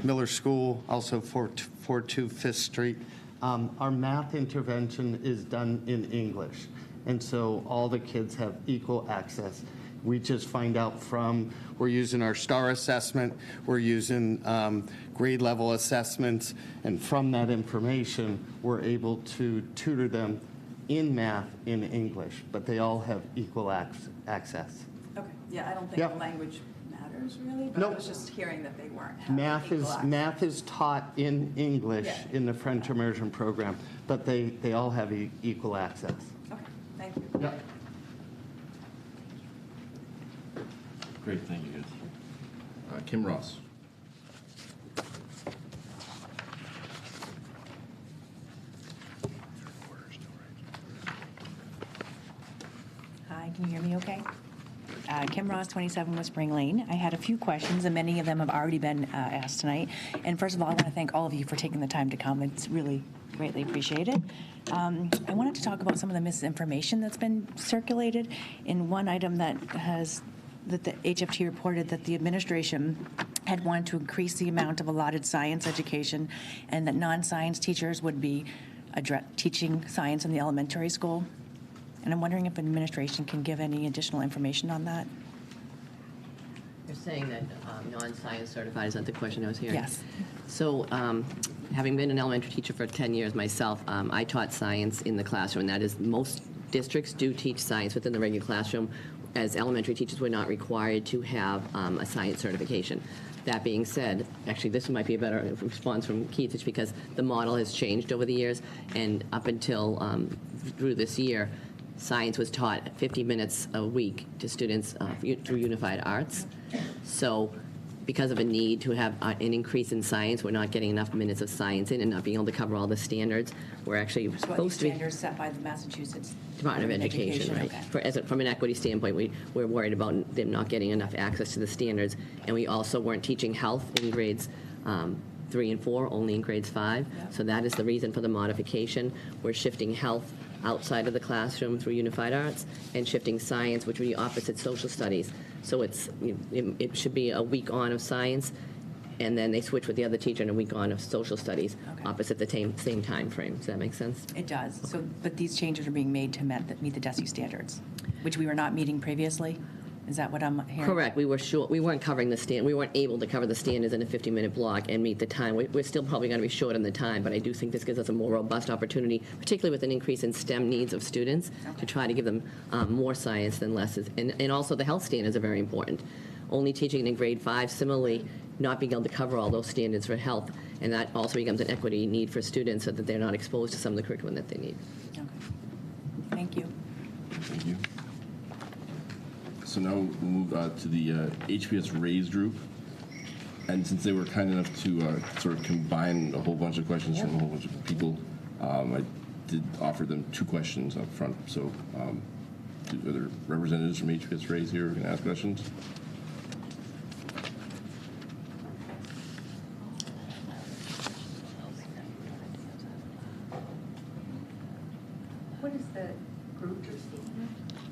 Miller School, also 442 Fifth Street. Our math intervention is done in English, and so all the kids have equal access. We just find out we're using our STAR assessment, we're using grade level assessments, and from that information, we're able to tutor them in math in English, but they all have equal access. Okay, Yeah, I don't think Yeah. the language matters really, but I Nope. was just hearing that they weren't having equal access. Math is taught in English Yeah. in the French immersion program, but they all have equal access. Okay, thank you. Yep. Great, thank you, guys. Kim Ross. Hi, can you hear me okay? Kim Ross, 27 West Spring Lane. I had a few questions, and many of them have already been asked tonight. And first of all, I want to thank all of you for taking the time to come. It's really greatly appreciated. I wanted to talk about some of the misinformation that's been circulated. In one item that the HFT reported that the administration had wanted to increase the amount of allotted science education, and that non-science teachers would be teaching science in the elementary school. And I'm wondering if administration can give any additional information on that. You're saying that non-science certified, is that the question I was hearing? Yes. So having been an elementary teacher for 10 years myself, I taught science in the classroom. And that is, most districts do teach science within the regular classroom. As elementary teachers, we're not required to have a science certification. That being said, actually, this might be a better response from Keith, it's because the model has changed over the years, and up until through this year, science was taught 50 minutes a week to students through Unified Arts. So because of a need to have an increase in science, we're not getting enough minutes of science in and not being able to cover all the standards. We're actually supposed to be... Standards set by the Massachusetts Department of Education, right. Okay. From an equity standpoint, we're worried about them not getting enough access to the standards. And we also weren't teaching health in grades 3 and 4, only in grades 5. Yep. So that is the reason for the modification. We're shifting health outside of the classroom through Unified Arts, and shifting science, which would be opposite social studies. So it should be a week on of science, and then they switch with the other teacher and a week on of social studies, opposite the same time frame. Does that make sense? It does. So, but these changes are being made to meet the DESI standards, which we were not meeting previously? Is that what I'm hearing? Correct. We weren't covering we weren't able to cover the standards in a 50-minute block and meet the time. We're still probably going to be short on the time, but I do think this gives us a more robust opportunity, particularly with an increase in STEM needs of students, to try to give them more science than less. And also the health standards are very important. Only teaching in grade 5, similarly, not being able to cover all those standards for health, and that also becomes an equity need for students so that they're not exposed to some of the curriculum that they need. Okay. Thank you. Thank you. So now we'll move to the HPS Raise group. And since they were kind enough to sort of combine a whole bunch of questions from a whole bunch of people, I did offer them 2 questions up front. So are there representatives from HPS Raise here who can ask questions? What is the group you're speaking of?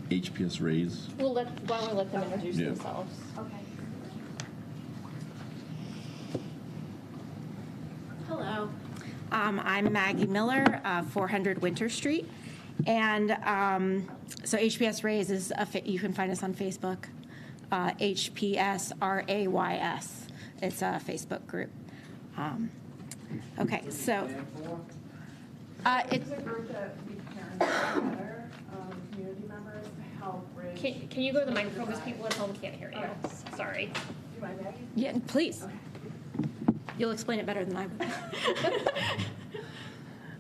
HPS Raise. Why don't we let them introduce Yeah. themselves? Okay. Hello. I'm Maggie Miller, 400 Winter Street. And so HPS Raise is, you can find us on Facebook, HPS RAYS. It's a Facebook group. Okay, so. It's a group that we parents together, community members, to help raise. Can you go to the microphone because people at home can't hear you? Sorry. Do you mind, Maggie? Yeah, please. You'll explain it better than I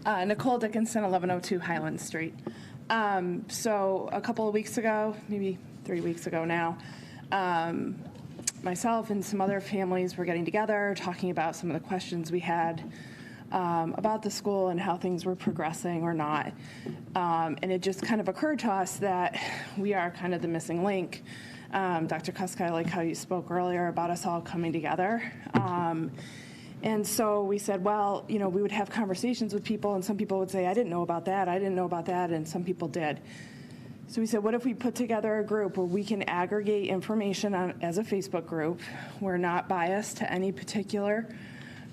would. Nicole Dickinson, 1102 Highland Street. So a couple of weeks ago, maybe 3 weeks ago now, myself and some other families were getting together, talking about some of the questions we had about the school and how things were progressing or not. And it just kind of occurred to us that we are kind of the missing link. Dr. Kuska, I like how you spoke earlier about us all coming together. And so we said, well, we would have conversations with people, and some people would say, I didn't know about that, and some people did. So we said, what if we put together a group where we can aggregate information as a Facebook group? We're not biased to any particular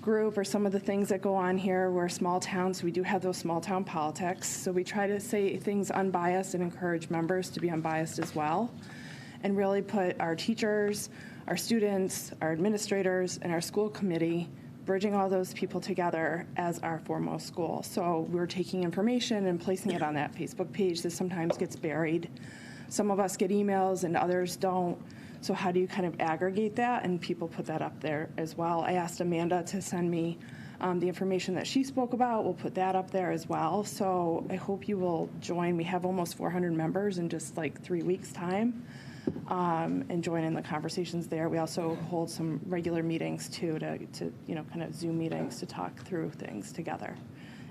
group or some of the things that go on here. We're a small town, so we do have those small town politics. So we try to say things unbiased and encourage members to be unbiased as well, and really put our teachers, our students, our administrators, and our school committee, bridging all those people together as our foremost goal. So we're taking information and placing it on that Facebook page that sometimes gets buried. Some of us get emails and others don't. So how do you kind of aggregate that? And people put that up there as well. I asked Amanda to send me the information that she spoke about. We'll put that up there as well. So I hope you will join. We have almost 400 members in just like 3 weeks' time, and join in the conversations there. We also hold some regular meetings too, to kind of Zoom meetings to talk through things together.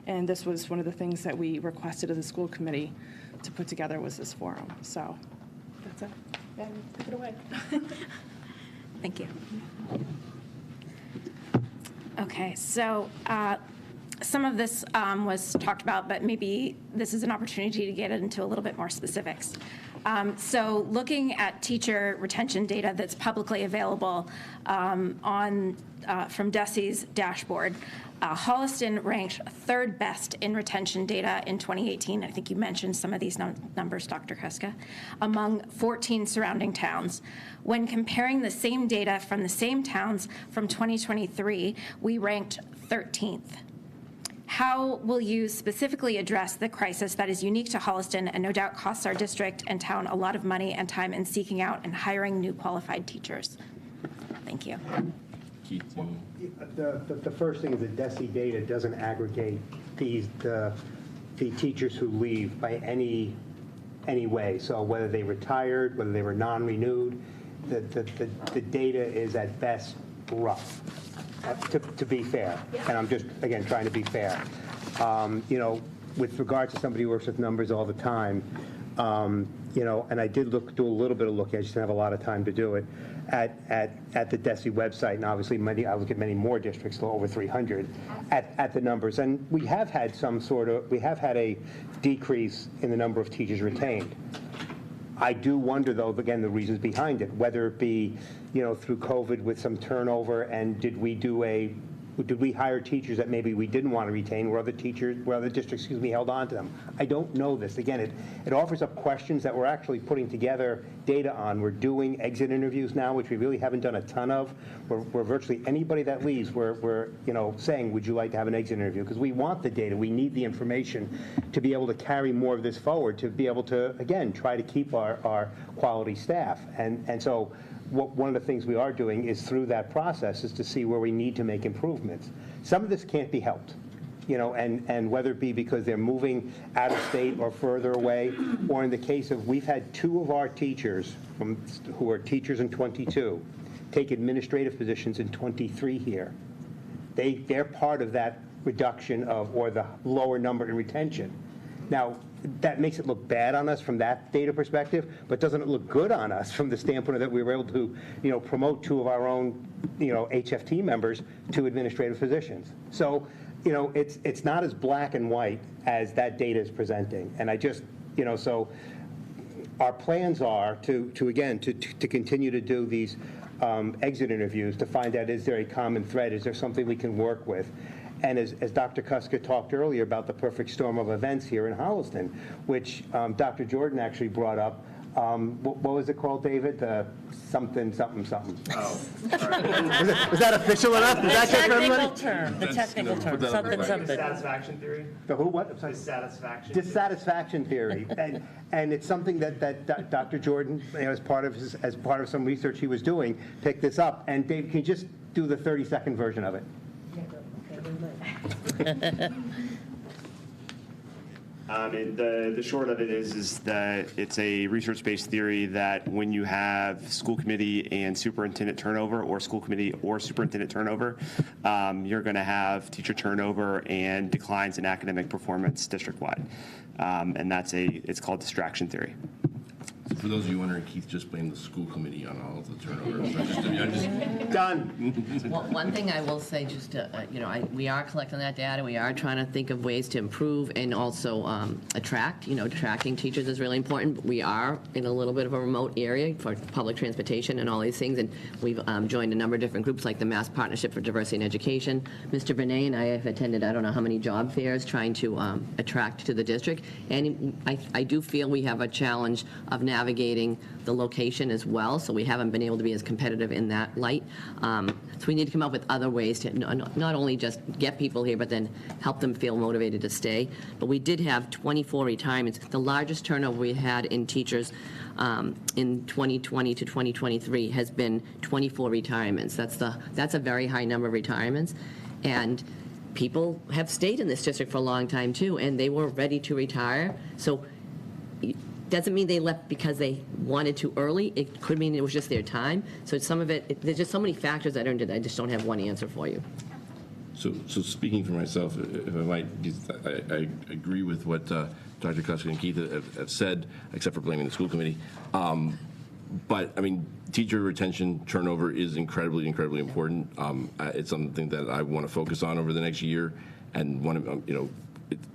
And this was one of the things that we requested of the school committee to put together, was this forum. So that's it. Yeah, take it away. Thank you. Okay, so some of this was talked about, but maybe this is an opportunity to get into a little bit more specifics. So looking at teacher retention data that's publicly available from DESE's dashboard, Holliston ranked third best in retention data in 2018. I think you mentioned some of these numbers, Dr. Kuska, among 14 surrounding towns. When comparing the same data from the same towns from 2023, we ranked 13th. How will you specifically address the crisis that is unique to Holliston and no doubt costs our district and town a lot of money and time in seeking out and hiring new qualified teachers? Thank you. The first thing is that DESE data doesn't aggregate the teachers who leave by any way. So whether they retired, whether they were non-renewed, the data is at best rough, to be fair. And I'm just, again, trying to be fair. With regard to somebody who works with numbers all the time, and I did do a little bit of looking, I just didn't have a lot of time to do it, at the DESE website, and obviously I look at many more districts, over 300, at the numbers. And we have had a decrease in the number of teachers retained. I do wonder, though, again, the reasons behind it, whether it be, through COVID with some turnover, and did we hire teachers that maybe we didn't want to retain, where other districts, held on to them? I don't know this. Again, it offers up questions that we're actually putting together data on. We're doing exit interviews now, which we really haven't done a ton of. We're virtually anybody that leaves, we're saying, would you like to have an exit interview? Because we want the data. We need the information to be able to carry more of this forward, to be able to, again, try to keep our quality staff. And so one of the things we are doing is through that process is to see where we need to make improvements. Some of this can't be helped, and whether it be because they're moving out of state or further away, or in the case of, we've had 2 of our teachers who are teachers in 22 take administrative positions in 23 here. They're part of that reduction or the lower number in retention. Now, that makes it look bad on us from that data perspective, but doesn't it look good on us from the standpoint that we were able to, promote 2 of our own, HFT members to administrative positions. So, it's not as black and white as that data is presenting. And I just, so our plans are to continue to do these exit interviews to find out, is there a common thread? Is there something we can work with? And as Dr. Kuska talked earlier about the perfect storm of events here in Holliston, which Dr. Jordan actually brought up. What was it called, David? Something. Oh, was that official enough? The technical term. The technical term. Something. Dissatisfaction theory? The who? What? I'm sorry. Dissatisfaction theory. And it's something that Dr. Jordan, as part of some research he was doing, picked this up. And Dave, can you just do the 30-second version of it? The short of it is that it's a research-based theory that when you have school committee and superintendent turnover, or school committee or superintendent turnover, you're going to have teacher turnover and declines in academic performance district-wide. And it's called distraction theory. For those of you wondering, Keith just blamed the school committee on all of the turnovers. Done. Well, one thing I will say, just to, we are collecting that data. We are trying to think of ways to improve and also attract. Attracting teachers is really important. We are in a little bit of a remote area for public transportation and all these things, and we've joined a number of different groups like the Mass Partnership for Diversity in Education. Mr. Bernay and I have attended, I don't know how many job fairs trying to attract to the district, and I do feel we have a challenge of navigating navigating the location as well, so we haven't been able to be as competitive in that light. So we need to come up with other ways to not only just get people here, but then help them feel motivated to stay. But we did have 24 retirements. The largest turnover we had in teachers in 2020 to 2023 has been 24 retirements. That's a very high number of retirements. And people have stayed in this district for a long time too, and they were ready to retire. So it doesn't mean they left because they wanted to early. It could mean it was just their time. So some of it, there's just so many factors that are into that. I just don't have one answer for you. So speaking for myself, if I might, I agree with what Dr. Kuska and Keith have said, except for blaming the school committee. But I mean, teacher retention turnover is incredibly important. It's something that I want to focus on over the next year, and want to,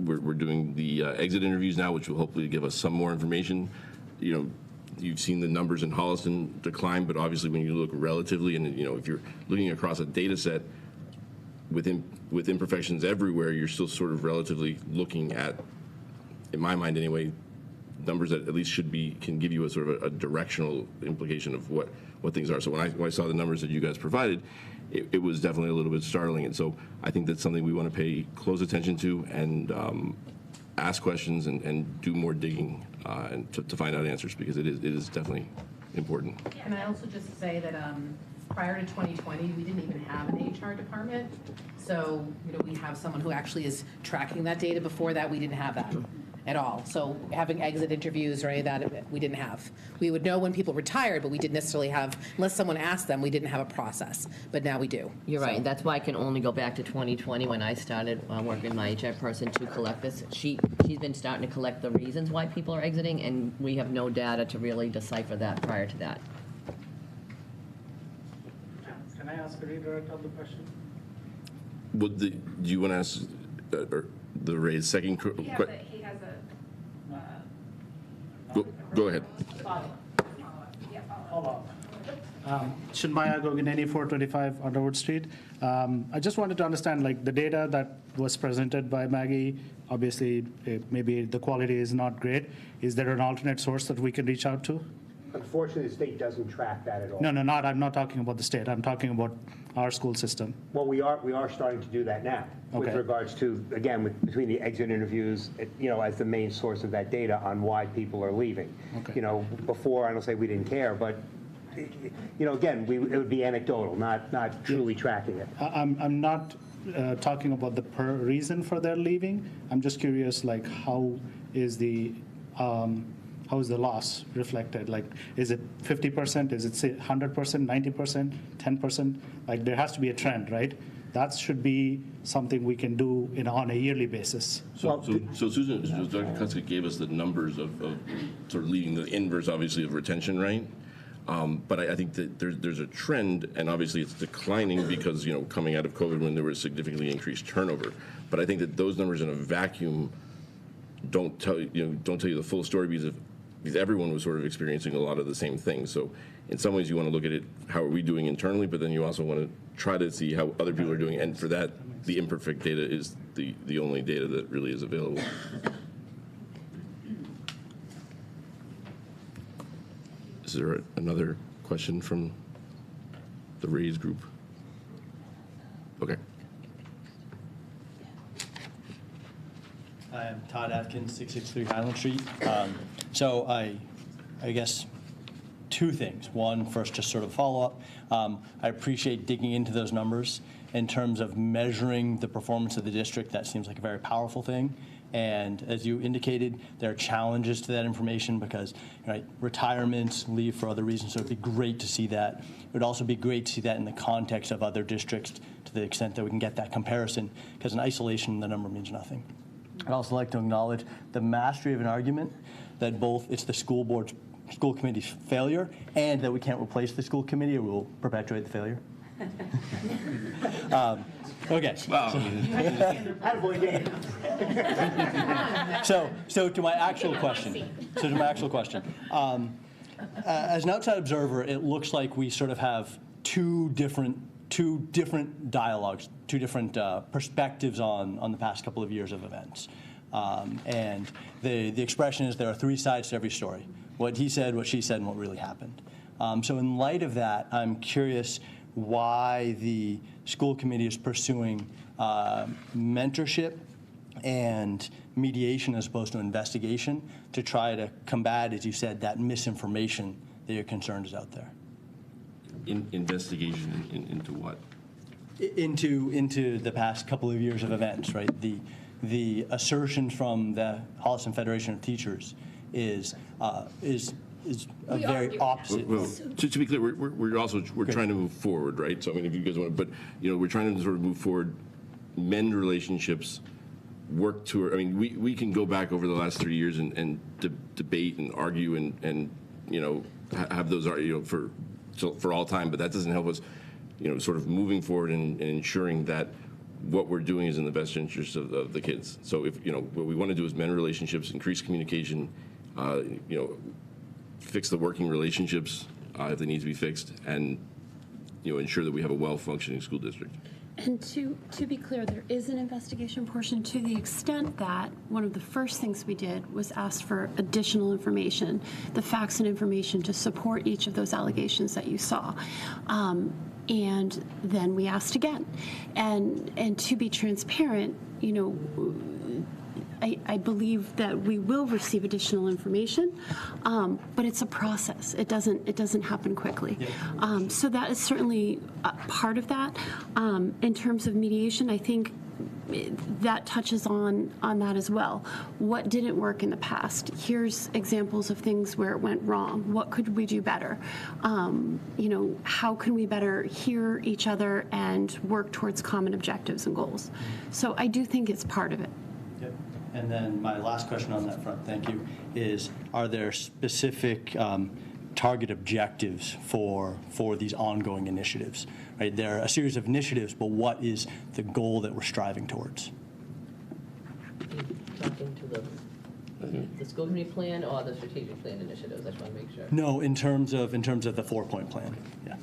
we're doing the exit interviews now, which will hopefully give us some more information. You've seen the numbers in Holliston decline, but obviously when you look relatively, and if you're looking across a data set with imperfections everywhere, you're still sort of relatively looking at, in my mind anyway, numbers that at least can give you a sort of a directional implication of what things are. So when I saw the numbers that you guys provided, it was definitely a little bit startling. And so I think that's something we want to pay close attention to and ask questions and do more digging and to find out answers, because it is definitely important. Can I also just say that prior to 2020, we didn't even have an HR department. So, we have someone who actually is tracking that data. Before that, we didn't have that at all. So having exit interviews or any of that, we didn't have. We would know when people retired, but we didn't necessarily have, unless someone asked them, we didn't have a process. But now we do. You're right. That's why I can only go back to 2020 when I started working with my HR person to collect this. She's been starting to collect the reasons why people are exiting, and we have no data to really decipher that prior to that. Can I ask a redirect of the question? Do you want to ask the Ray's second question? He has a Go ahead. Hold on. Shinmaya Gogineni, 425 Underwood Street. I just wanted to understand, the data that was presented by Maggie, obviously, maybe the quality is not great. Is there an alternate source that we can reach out to? Unfortunately, the state doesn't track that at all. No, I'm not talking about the state. I'm talking about our school system. Well, we are starting to do that now with regards to, again, between the exit interviews, as the main source of that data on why people are leaving. Okay. Before, I don't say we didn't care, but, again, it would be anecdotal, not truly tracking it. I'm not talking about the reason for their leaving. I'm just curious, how is the loss reflected? Is it 50%? Is it 100%, 90%, 10%? There has to be a trend, right? That should be something we can do on a yearly basis. So Susan, Dr. Kuska gave us the numbers of sort of leading the inverse, obviously, of retention, right? But I think that there's a trend, and obviously it's declining because, coming out of COVID when there was significantly increased turnover. But I think that those numbers in a vacuum don't tell you the full story, because everyone was sort of experiencing a lot of the same things. So in some ways you want to look at it, how are we doing internally, but then you also want to try to see how other people are doing. And for that, the imperfect data is the only data that really is available. Is there another question from the Raise group? Okay. Hi, I'm Todd Atkins, 663 Highland Street. So I guess two things. One, first, just sort of follow up. I appreciate digging into those numbers in terms of measuring the performance of the district. That seems like a very powerful thing. And as you indicated, there are challenges to that information because retirements, leave for other reasons. So it'd be great to see that. It would also be great to see that in the context of other districts to the extent that we can get that comparison, because in isolation, the number means nothing. I'd also like to acknowledge the mastery of an argument that both it's the school committee's failure and that we can't replace the school committee or we'll perpetuate the failure. Okay. Wow. So to my actual question. As an outside observer, it looks like we sort of have two different dialogues, two different perspectives on the past couple of years of events. And the expression is there are three sides to every story. what he said, what she said, and what really happened. So in light of that, I'm curious why the school committee is pursuing mentorship and mediation as opposed to investigation to try to combat, as you said, that misinformation that you're concerned is out there. Investigation into what? Into the past couple of years of events, right? The assertion from the Holliston Federation of Teachers is a very opposite. Well, to be clear, we're trying to move forward, right? So I mean, if you guys want, but we're trying to sort of move forward, mend relationships, work to. I mean, we can go back over the last 3 years and debate and argue and have those for all time, but that doesn't help us, sort of moving forward and ensuring that what we're doing is in the best interest of the kids. So if what we want to do is mend relationships, increase communication, fix the working relationships if they need to be fixed, and ensure that we have a well-functioning school district. And to be clear, there is an investigation portion to the extent that one of the first things we did was ask for additional information, the facts and information to support each of those allegations that you saw. And then we asked again. And to be transparent, I believe that we will receive additional information, but it's a process. It doesn't happen quickly. So that is certainly part of that. In terms of mediation, I think that touches on that as well. What didn't work in the past? Here's examples of things where it went wrong. What could we do better? How can we better hear each other and work towards common objectives and goals? So I do think it's part of it. Yep. And then my last question on that front, thank you, is are there specific target objectives for these ongoing initiatives? Right, there are a series of initiatives, but what is the goal that we're striving towards? Talking to the school committee plan or the strategic plan initiatives? I just want to make sure. No, in terms of the 4-point plan. Yeah.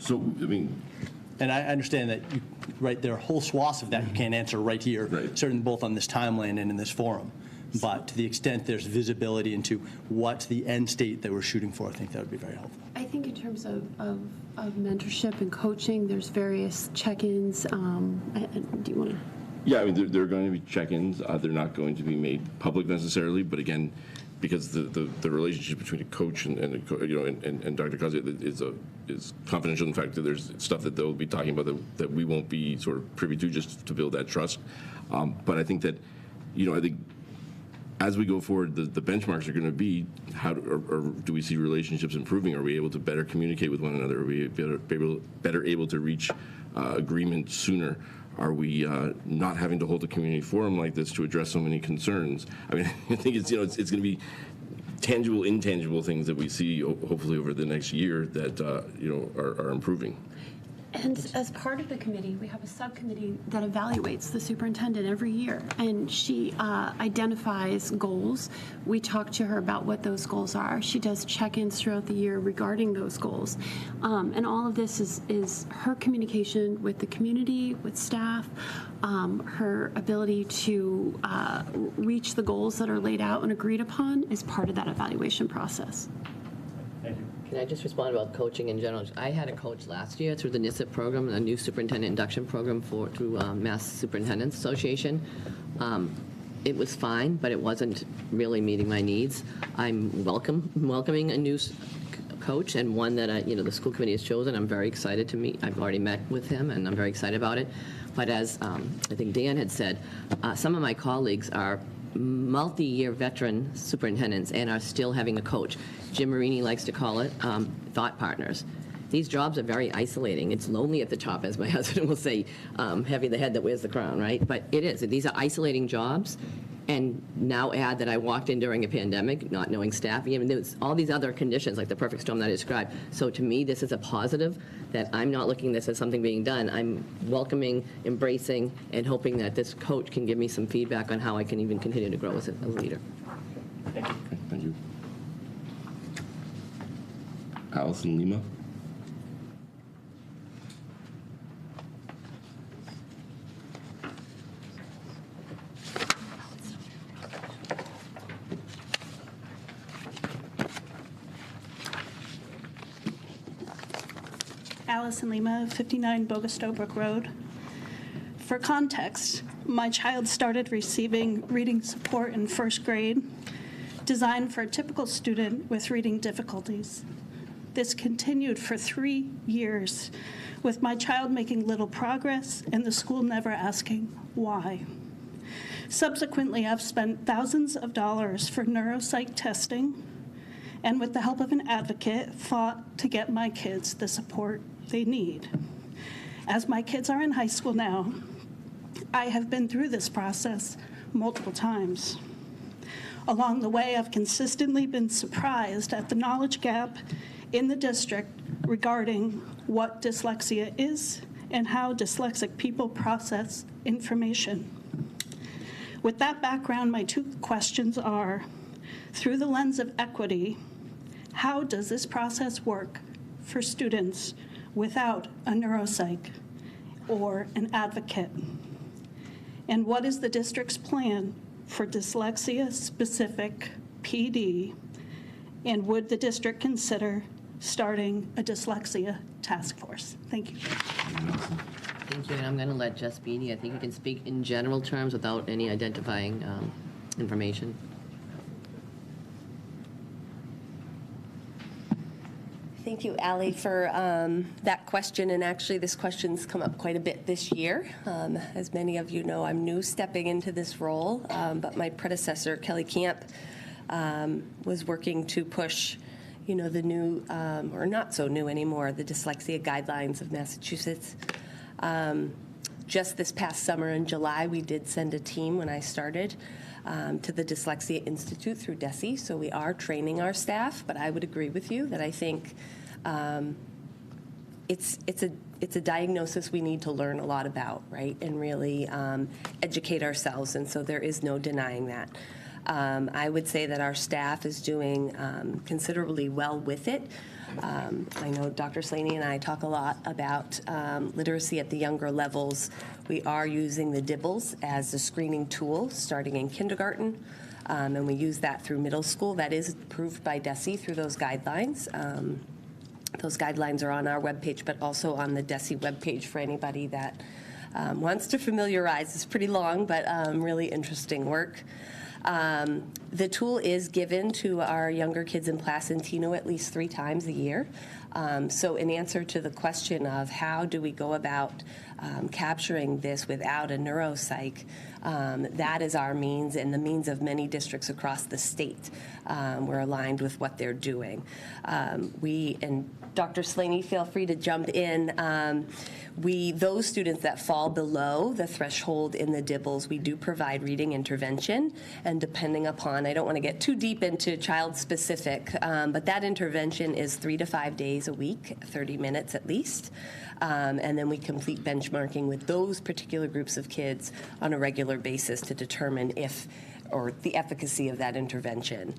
So I mean, and I understand that there are whole swaths of that you can't answer right here, certainly both on this timeline and in this forum. But to the extent there's visibility into what's the end state that we're shooting for, I think that would be very helpful. I think in terms of mentorship and coaching, there's various check-ins. Do you want to? Yeah, I mean, there are going to be check-ins. They're not going to be made public necessarily, but again, because the relationship between a coach and Dr. Kazi is confidential. In fact, there's stuff that they'll be talking about that we won't be sort of privy to, just to build that trust. But I think that, I think as we go forward, the benchmarks are going to be or do we see relationships improving? Are we able to better communicate with one another? Are we better able to reach agreement sooner? Are we not having to hold a community forum like this to address so many concerns? I mean, I think it's going to be tangible, intangible things that we see hopefully over the next year that are improving. And as part of the committee, we have a subcommittee that evaluates the superintendent every year, and she identifies goals. We talk to her about what those goals are. She does check-ins throughout the year regarding those goals. And all of this is her communication with the community, with staff, her ability to reach the goals that are laid out and agreed upon is part of that evaluation process. Thank you. Can I just respond about coaching in general? I had a coach last year through the NISIP program, a new superintendent induction program through Mass Superintendents Association. It was fine, but it wasn't really meeting my needs. I'm welcoming a new coach and one that the school committee has chosen. I'm very excited to meet. I've already met with him, and I'm very excited about it. But as I think Dan had said, some of my colleagues are multi-year veteran superintendents and are still having a coach. Jim Marini likes to call it thought partners. These jobs are very isolating. It's lonely at the top, as my husband will say, heavy the head that wears the crown, right? But it is. These are isolating jobs. And now add that I walked in during a pandemic, not knowing staffing. I mean, there's all these other conditions, like the perfect storm that I described. So to me, this is a positive that I'm not looking at this as something being done. I'm welcoming, embracing, and hoping that this coach can give me some feedback on how I can even continue to grow as a leader. Thank you. Okay, thank you. Allison Lima. Allison Lima, 59 Bogastow Brook Road. For context, my child started receiving reading support in first grade, designed for a typical student with reading difficulties. This continued for 3 years, with my child making little progress and the school never asking why. Subsequently, I've spent thousands of dollars for neuropsych testing, and with the help of an advocate, fought to get my kids the support they need. As my kids are in high school now, I have been through this process multiple times. Along the way, I've consistently been surprised at the knowledge gap in the district regarding what dyslexia is and how dyslexic people process information. With that background, my 2 questions are, through the lens of equity, how does this process work for students without a neuropsych or an advocate? And what is the district's plan for dyslexia-specific PD? And would the district consider starting a dyslexia task force? Thank you. Thank you, and I'm going to let Jess Beatty, I think you can speak in general terms without any identifying information. Thank you, Ally, for that question. And actually, this question's come up quite a bit this year. As many of you know, I'm new stepping into this role, but my predecessor, Kelly Camp, was working to push, the new, or not so new anymore, the dyslexia guidelines of Massachusetts. Just this past summer in July, we did send a team when I started to the Dyslexia Institute through DESE, so we are training our staff, but I would agree with you that I think it's a diagnosis we need to learn a lot about, right, and really educate ourselves, and so there is no denying that. I would say that our staff is doing considerably well with it. I know Dr. Slaney and I talk a lot about literacy at the younger levels. We are using the DIBELS as a screening tool starting in kindergarten, and we use that through middle school. That is approved by DESE through those guidelines. Those guidelines are on our webpage, but also on the DESE webpage for anybody that wants to familiarize. It's pretty long, but really interesting work. The tool is given to our younger kids in Placentino at least 3 times a year. So in answer to the question of how do we go about capturing this without a neuropsych, that is our means and the means of many districts across the state. We're aligned with what they're doing. And Dr. Slaney, feel free to jump in. Those students that fall below the threshold in the DIBELS, we do provide reading intervention, and depending upon, I don't want to get too deep into child-specific, but that intervention is 3 to 5 days a week, 30 minutes at least, and then we complete benchmarking with those particular groups of kids on a regular basis to determine or the efficacy of that intervention.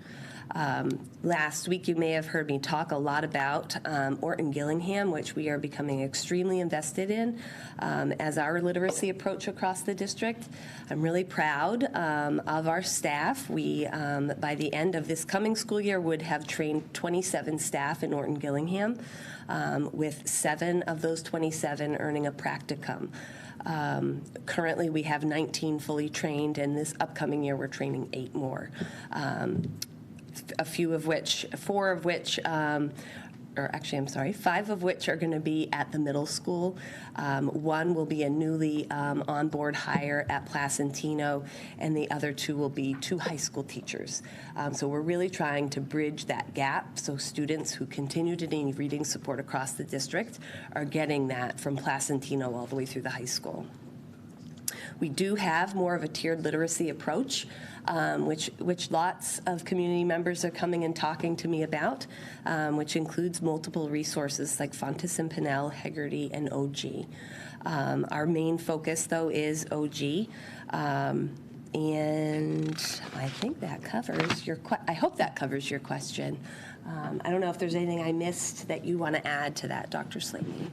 Last week, you may have heard me talk a lot about Orton-Gillingham, which we are becoming extremely invested in as our literacy approach across the district. I'm really proud of our staff. We, by the end of this coming school year, would have trained 27 staff in Orton-Gillingham, with 7 of those 27 earning a practicum. Currently, we have 19 fully trained, and this upcoming year, we're training 8 more. 4 of which, 5 of which are going to be at the middle school. 1 will be a newly on-board hire at Placentino, and the other 2 will be 2 high school teachers. So we're really trying to bridge that gap so students who continue to need reading support across the district are getting that from Placentino all the way through the high school. We do have more of a tiered literacy approach, which lots of community members are coming and talking to me about, which includes multiple resources like Fontes and Pinnell, Hegarty, and OG. Our main focus, though, is OG. And I think that covers I hope that covers your question. I don't know if there's anything I missed that you want to add to that, Dr. Slaney.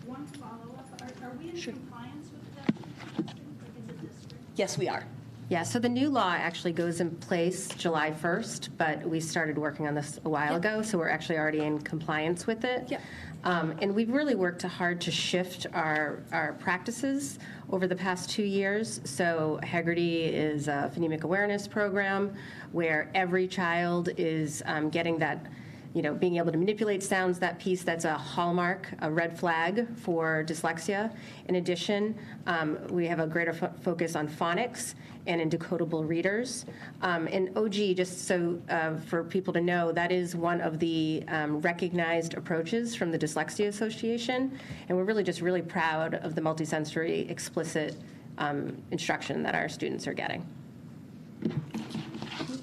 One follow-up. Are we in compliance with the testing? Like, is it district? Yes, we are. Yeah, so the new law actually goes in place July 1st, but we started working on this a while ago, so we're actually already in compliance with it. Yep. And we've really worked hard to shift our practices over the past 2 years. So Haggerty is a phonemic awareness program where every child is getting that, being able to manipulate sounds, that piece that's a hallmark, a red flag for dyslexia. In addition, we have a greater focus on phonics and in decodable readers. And OG, just so for people to know, that is one of the recognized approaches from the Dyslexia Association. And we're really proud of the multisensory explicit instruction that our students are getting.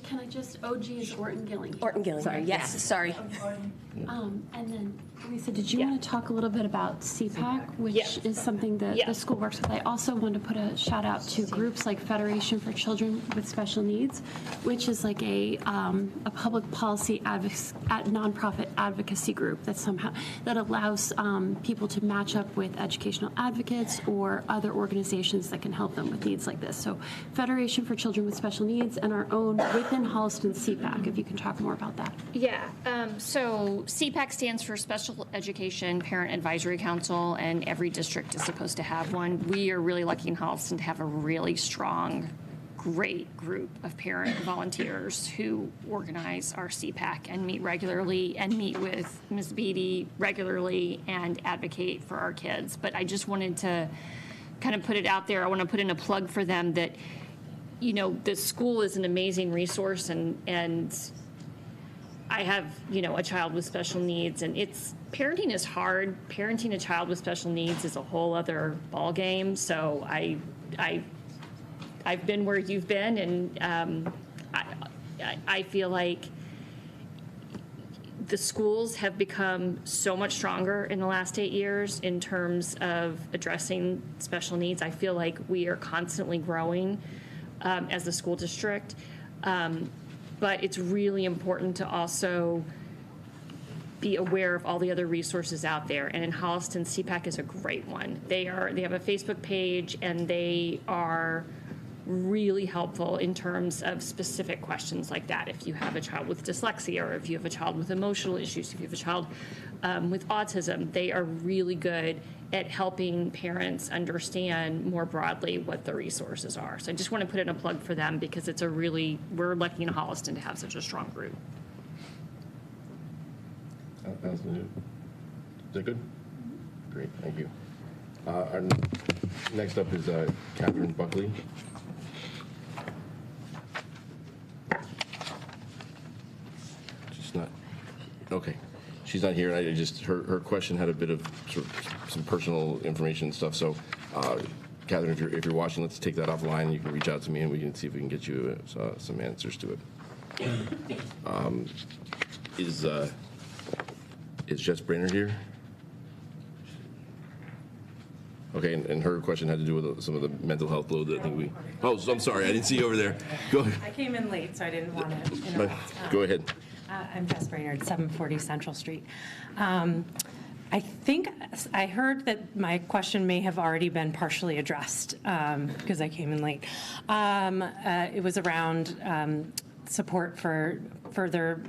Can I just, OG is Orton Gilling. Orton Gilling, sorry, yes, sorry. And then, Lisa, did you want to talk a little bit about CPAC, which is something that the school works with? I also want to put a shout out to groups like Federation for Children with Special Needs, which is like a public policy nonprofit advocacy group that allows people to match up with educational advocates or other organizations that can help them with needs like this. So Federation for Children with Special Needs and our own within Holliston CPAC, if you can talk more about that. Yeah, so CPAC stands for Special Education Parent Advisory Council, and every district is supposed to have one. We are really lucky in Holliston to have a really strong, great group of parent volunteers who organize our CPAC and meet regularly and meet with Ms. Beatty regularly and advocate for our kids. But I just wanted to kind of put it out there. I want to put in a plug for them that, the school is an amazing resource, and I have, a child with special needs, and parenting is hard. Parenting a child with special needs is a whole other ballgame. So I've been where you've been, and I feel like the schools have become so much stronger in the last 8 years in terms of addressing special needs. I feel like we are constantly growing as a school district. But it's really important to also be aware of all the other resources out there. And in Holliston, CPAC is a great one. They have a Facebook page, and they are really helpful in terms of specific questions like that. If you have a child with dyslexia, or if you have a child with emotional issues, if you have a child with autism, they are really good at helping parents understand more broadly what the resources are. So I just want to put in a plug for them because we're lucky in Holliston to have such a strong group. Is that good? Great, thank you. Our next up is Catherine Buckley. She's not, okay. She's not here, and her question had a bit of sort of some personal information and stuff. So, Catherine, if you're watching, let's take that offline. You can reach out to me, and we can see if we can get you some answers to it. Is Jess Brainerd here? Okay, and her question had to do with some of the mental health load that I think we. Oh, I'm sorry, I didn't see you over there. Go ahead. I came in late, so I didn't want to interrupt. Go ahead. I'm Jess Brainerd, 740 Central Street. I think I heard that my question may have already been partially addressed because I came in late. It was around support for further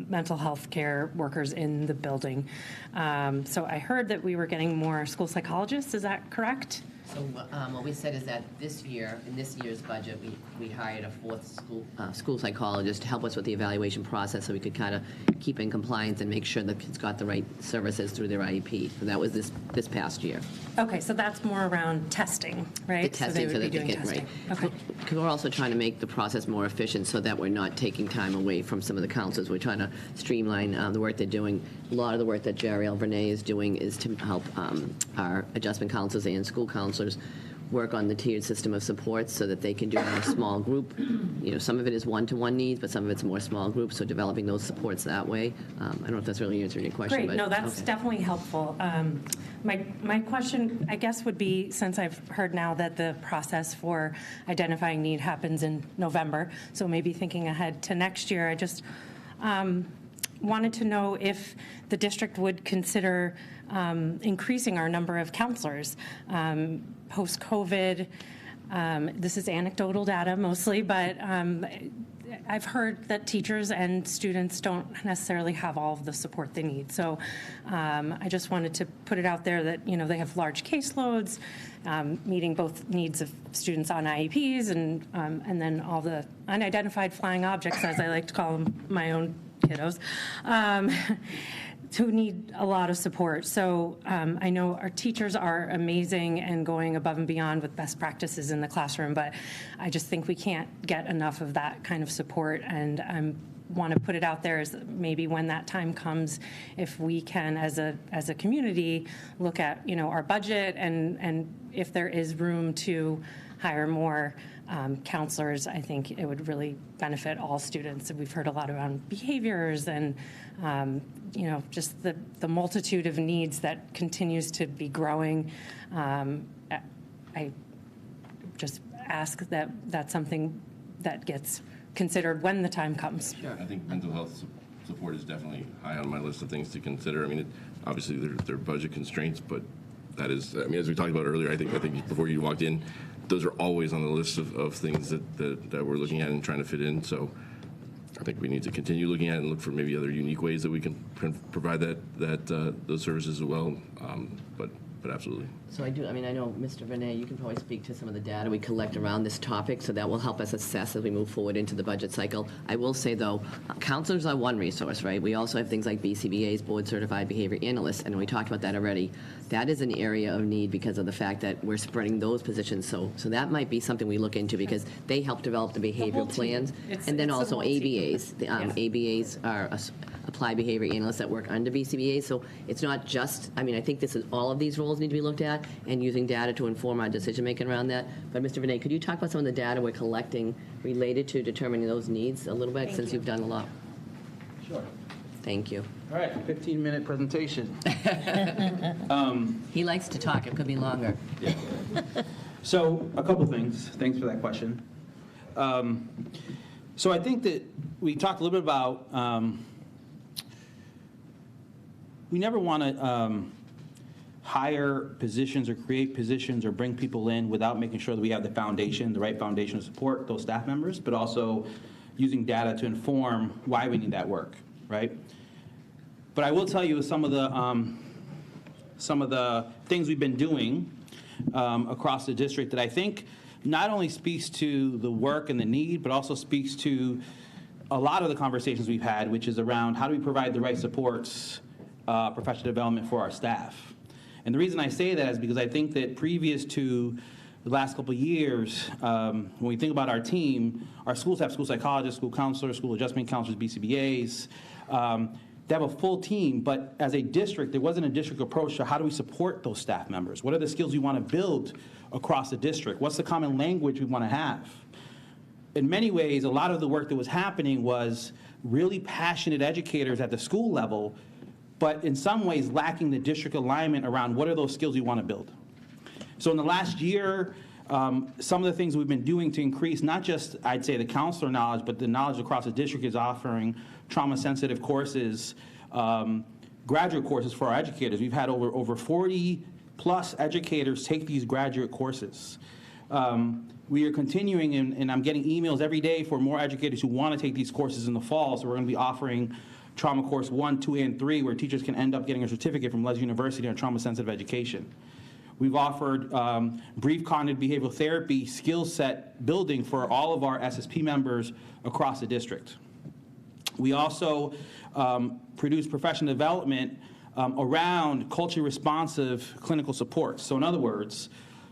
mental health care workers in the building. So I heard that we were getting more school psychologists. Is that correct? So what we said is that this year, in this year's budget, we hired a fourth school psychologist to help us with the evaluation process so we could kind of keep in compliance and make sure the kids got the right services through their IEP. So that was this past year. Okay, so that's more around testing, right? The testing so that they get testing. right. Okay. Because we're also trying to make the process more efficient so that we're not taking time away from some of the counselors. We're trying to streamline the work they're doing. A lot of the work that Jariel Vernay is doing is to help our adjustment counselors and school counselors work on the tiered system of supports so that they can do more small group. Some of it is one-to-one needs, but some of it's more small groups, so developing those supports that way. I don't know if that's really answering your question. Great, but, no, that's okay. definitely helpful. My question, I guess, would be, since I've heard now that the process for identifying need happens in November, so maybe thinking ahead to next year, I just wanted to know if the district would consider increasing our number of counselors. Post-COVID, This is anecdotal data mostly, but I've heard that teachers and students don't necessarily have all of the support they need. So I just wanted to put it out there that, they have large caseloads, meeting both needs of students on IEPs and then all the unidentified flying objects, as I like to call them, my own kiddos, who need a lot of support. So I know our teachers are amazing and going above and beyond with best practices in the classroom, but I just think we can't get enough of that kind of support, and I want to put it out there as maybe when that time comes, if we can, as a community, look at, our budget and if there is room to hire more counselors, I think it would really benefit all students. And we've heard a lot around behaviors and, just the multitude of needs that continues to be growing. I just ask that that's something that gets considered when the time comes. Sure. I think mental health support is definitely high on my list of things to consider. I mean, obviously there are budget constraints, but that is, as we talked about earlier, I think before you walked in, those are always on the list of things that we're looking at and trying to fit in. So I think we need to continue looking at it and look for maybe other unique ways that we can provide those services as well. But absolutely. So I know, Mr. Vinay, you can probably speak to some of the data we collect around this topic, so that will help us assess as we move forward into the budget cycle. I will say, though, counselors are one resource, right? We also have things like BCBA's, Board Certified Behavior Analysts, and we talked about that already. That is an area of need because of the fact that we're spreading those positions. So that might be something we look into because they help develop the behavioral plans. And then also ABAs. ABAs are Applied Behavior Analysts that work under BCBA. So it's not just, I think all of these roles need to be looked at and using data to inform our decision making around that. But Mr. Vinay, could you talk about some of the data we're collecting related to determining those needs a little bit, since you've done a lot? Sure. Thank you. All right, 15-minute presentation. He likes to talk. It could be longer. Yeah. So a couple things. Thanks for that question. So I think that we talked a little bit about we never want to hire positions or create positions or bring people in without making sure that we have the foundation, the right foundation to support those staff members, but also using data to inform why we need that work, right? But I will tell you some of the things we've been doing across the district that I think not only speaks to the work and the need, but also speaks to a lot of the conversations we've had, which is around how do we provide the right supports, professional development for our staff. And the reason I say that is because I think that previous to the last couple of years, when we think about our team, our schools have school psychologists, school counselors, school adjustment counselors, BCBAs. They have a full team, but as a district, there wasn't a district approach to how do we support those staff members? What are the skills we want to build across the district? What's the common language we want to have? In many ways, a lot of the work that was happening was really passionate educators at the school level, but in some ways lacking the district alignment around what are those skills we want to build. So in the last year, some of the things we've been doing to increase not just, I'd say, the counselor knowledge, but the knowledge across the district is offering trauma-sensitive courses, graduate courses for our educators. We've had over 40-plus educators take these graduate courses. We are continuing, and I'm getting emails every day for more educators who want to take these courses in the fall, so we're going to be offering Trauma Course 1, 2, and 3, where teachers can end up getting a certificate from Les University on trauma-sensitive education. We've offered brief cognitive behavioral therapy skill set building for all of our SSP members across the district. We also produce professional development around culturally responsive clinical support. So in other words,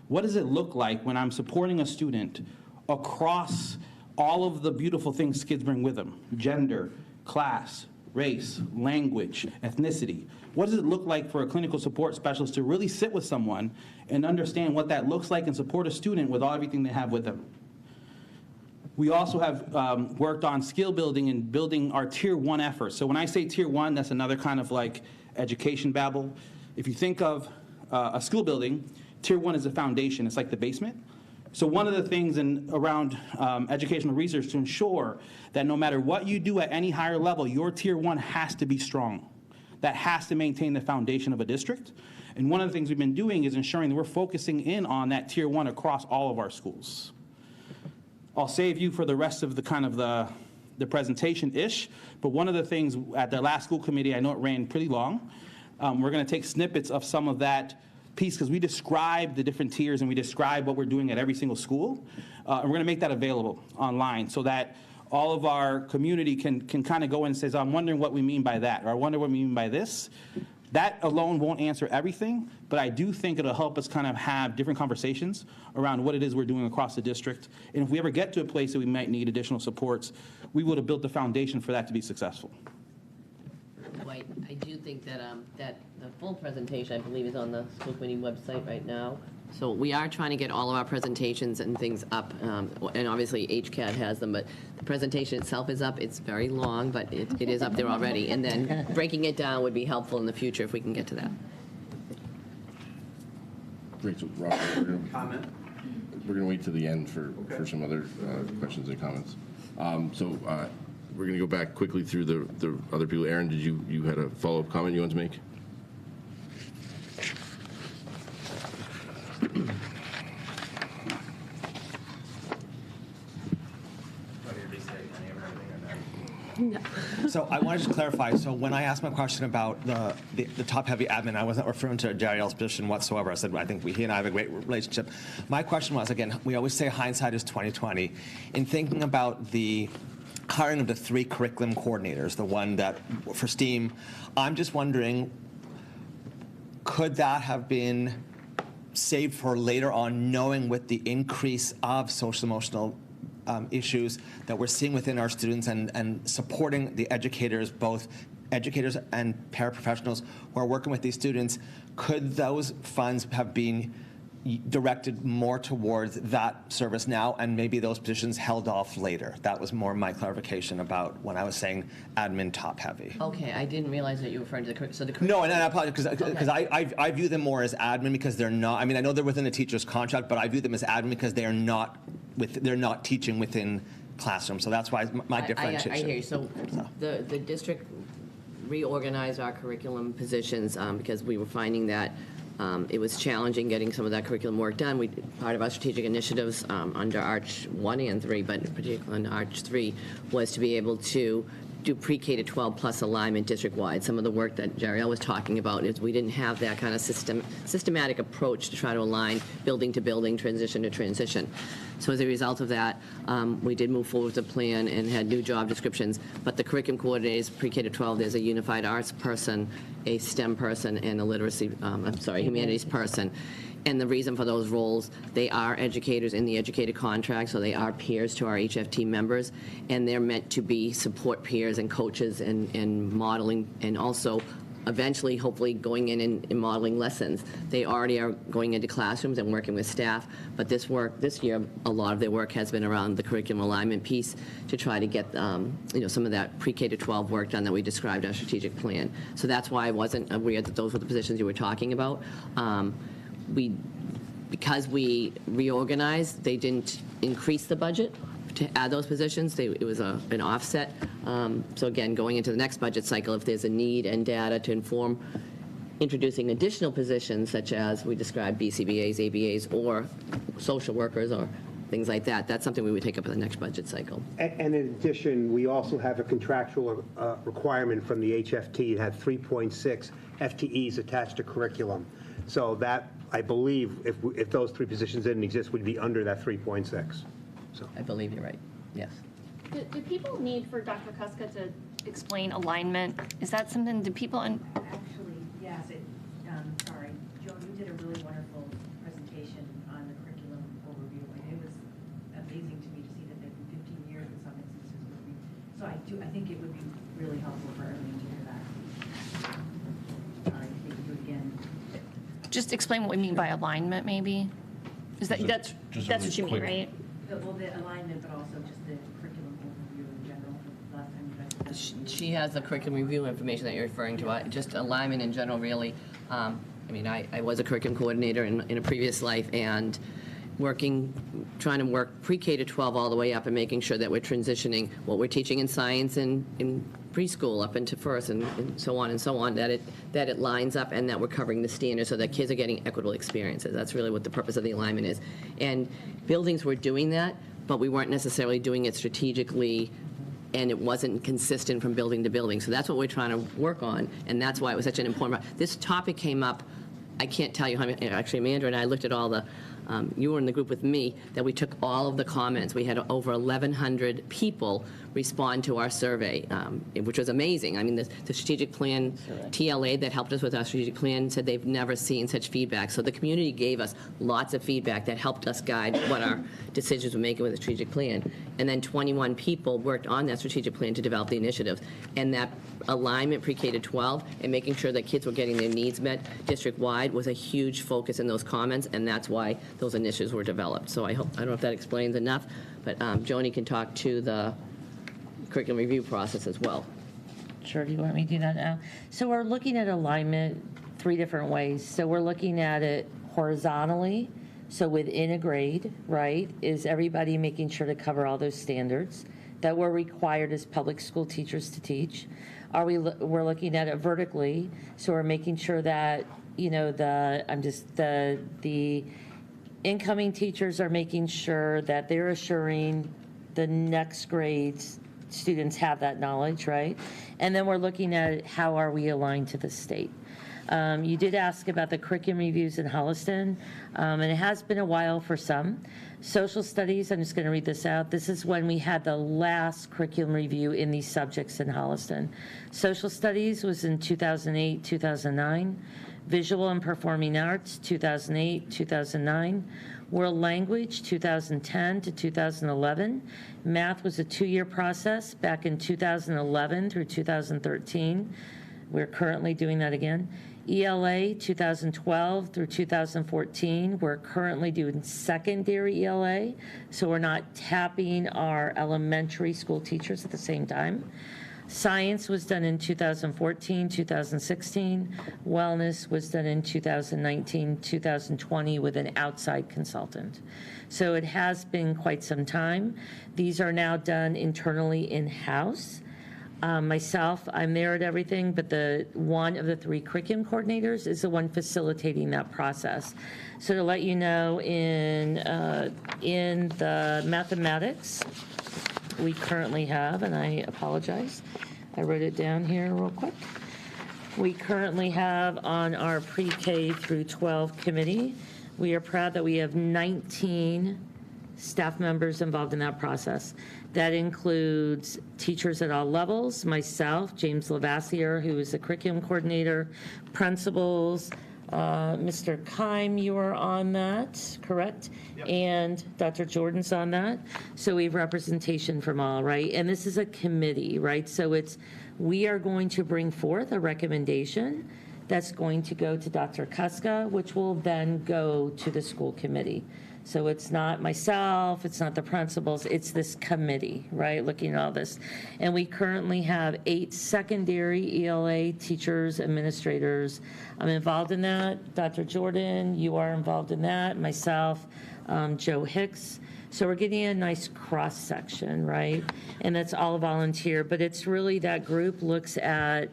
what does it look like when I'm supporting a student across all of the beautiful things kids bring with them? Gender, class, race, language, ethnicity. What does it look like for a clinical support specialist to really sit with someone and understand what that looks like and support a student with everything they have with them? We also have worked on skill building and building our Tier 1 efforts. So when I say Tier 1, that's another kind of like education babble. If you think of a school building, Tier 1 is the foundation. It's like the basement. So one of the things around educational research to ensure that no matter what you do at any higher level, your Tier 1 has to be strong. that has to maintain the foundation of a district. And one of the things we've been doing is ensuring that we're focusing in on that tier 1 across all of our schools. I'll save you for the rest of the kind of the presentation-ish, but one of the things at the last school committee, I know it ran pretty long, we're going to take snippets of some of that piece because we describe the different tiers and we describe what we're doing at every single school. And we're going to make that available online so that all of our community can kind of go in and say, I'm wondering what we mean by that, or I wonder what we mean by this. That alone won't answer everything, but I do think it'll help us kind of have different conversations around what it is we're doing across the district. And if we ever get to a place that we might need additional supports, we would have built the foundation for that to be successful. I do think that that the full presentation, I believe, is on the school committee website right now. So we are trying to get all of our presentations and things up, and obviously HCAD has them, but the presentation itself is up. It's very long, but it is up there already. And then breaking it down would be helpful in the future if we can get to that. Great, so Rob, we're going to wait to the end for some other questions and comments. We're going to go back quickly through the other people. Aaron, did you had a follow-up comment you want to make? So I wanted to clarify, so when I asked my question about the top-heavy admin, I wasn't referring to Jariel's position whatsoever. I said, I think he and I have a great relationship. My question was, again, we always say hindsight is 20/20. In thinking about the hiring of the 3 curriculum coordinators, the one that for STEAM, I'm just wondering, could that have been saved for later on, knowing with the increase of social emotional issues that we're seeing within our students and supporting the educators, both educators and paraprofessionals who are working with these students, could those funds have been directed more towards that service now and maybe those positions held off later? That was more my clarification about when I was saying admin top heavy. Okay, I didn't realize that you were referring to the No, and I apologize because I view them more as admin because they're not. I mean, I know they're within a teacher's contract, but I view them as admin because they're not teaching within classrooms. So that's why my differentiation. I hear you. So the district reorganized our curriculum positions because we were finding that it was challenging getting some of that curriculum work done. Part of our strategic initiatives under Arch 1 and 3, but particularly under Arch 3, was to be able to do pre-K to 12 plus alignment district-wide. Some of the work that Jariel was talking about is we didn't have that kind of systematic approach to try to align building to building, transition to transition. So as a result of that, we did move forward with a plan and had new job descriptions. But the curriculum coordinators, pre-K to 12, there's a unified arts person, a STEM person, and a humanities person. And the reason for those roles, they are educators in the educator contract, so they are peers to our HFT members, and they're meant to be support peers and coaches and modeling, and also eventually, hopefully, going in and modeling lessons. They already are going into classrooms and working with staff, but this year, a lot of their work has been around the curriculum alignment piece to try to get some of that pre-K to 12 work done that we described in our strategic plan. So that's why I wasn't aware that those were the positions you were talking about. Because we reorganized, they didn't increase the budget to add those positions. It was an offset. So again, going into the next budget cycle, if there's a need and data to inform introducing additional positions, such as we described BCBAs, ABAs, or social workers, or things like that, that's something we would take up in the next budget cycle. And in addition, we also have a contractual requirement from the HFT to have 3.6 FTEs attached to curriculum. So that, I believe, if those 3 positions didn't exist, would be under that 3.6. So I believe you're right. Yes. Do people need for Dr. Kuska to explain alignment? Is that something, do people... Actually, yes. Sorry. Joan, you did a really wonderful presentation on the curriculum overview, and it was amazing to me to see that they've been 15 years in some instances. So I think it would be really helpful for everyone to hear that. Sorry, I think you again. Just explain what we mean by alignment, maybe? That's what you mean, right? Well, the alignment, but also just the curriculum overview in general. Last time you guys She has the curriculum review information that you're referring to. Just alignment in general, really. I was a curriculum coordinator in a previous life, and trying to work pre-K to 12 all the way up and making sure that we're transitioning what we're teaching in science and in preschool up into first and so on, that it lines up and that we're covering the standards so that kids are getting equitable experiences. That's really what the purpose of the alignment is. And buildings were doing that, but we weren't necessarily doing it strategically, and it wasn't consistent from building to building. So that's what we're trying to work on, and that's why it was such an important part. This topic came up, I can't tell you how many, actually Amanda and I looked at all the, you were in the group with me, that we took all of the comments. We had over 1,100 people respond to our survey, which was amazing. I mean, the strategic plan, TLA that helped us with our strategic plan said they've never seen such feedback. So the community gave us lots of feedback that helped us guide what our decisions were making with the strategic plan. And then 21 people worked on that strategic plan to develop the initiatives. And that alignment pre-K to 12 and making sure that kids were getting their needs met district-wide was a huge focus in those comments, and that's why those initiatives were developed. So I don't know if that explains enough, but Joni can talk to the curriculum review process as well. Sure, do you want me to do that now? So we're looking at alignment 3 different ways. So we're looking at it horizontally, so within a grade, right? Is everybody making sure to cover all those standards that we're required as public school teachers to teach? We're looking at it vertically, so we're making sure that, you know, the incoming teachers are making sure that they're assuring the next grades students have that knowledge, right? And then we're looking at how are we aligned to the state. You did ask about the curriculum reviews in Holliston, and it has been a while for some. Social studies, I'm just going to read this out. This is when we had the last curriculum review in these subjects in Holliston. Social studies was in 2008, 2009. Visual and performing arts, 2008, 2009. World language, 2010 to 2011. Math was a 2-year process back in 2011 through 2013. We're currently doing that again. ELA, 2012 through 2014. We're currently doing secondary ELA, so we're not tapping our elementary school teachers at the same time. Science was done in 2014, 2016. Wellness was done in 2019, 2020 with an outside consultant. So it has been quite some time. These are now done internally in-house. Myself, I'm there at everything, but one of the 3 curriculum coordinators is the one facilitating that process. So to let you know, in the mathematics, we currently have, and I apologize, I wrote it down here real quick. We currently have on our pre-K through 12 committee, we are proud that we have 19 staff members involved in that process. That includes teachers at all levels, myself, James Lavassier, who is the curriculum coordinator, principals, Mr. Keim, you are on that, correct? Yep. And Dr. Jordan's on that. So we have representation from all, right? And this is a committee, right? So we are going to bring forth a recommendation that's going to go to Dr. Kuska, which will then go to the school committee. So it's not myself, it's not the principals, it's this committee, right, looking at all this. And we currently have 8 secondary ELA teachers, administrators. I'm involved in that. Dr. Jordan, you are involved in that. Myself, Joe Hicks. So we're getting a nice cross-section, right? And that's all volunteer, but it's really that group looks at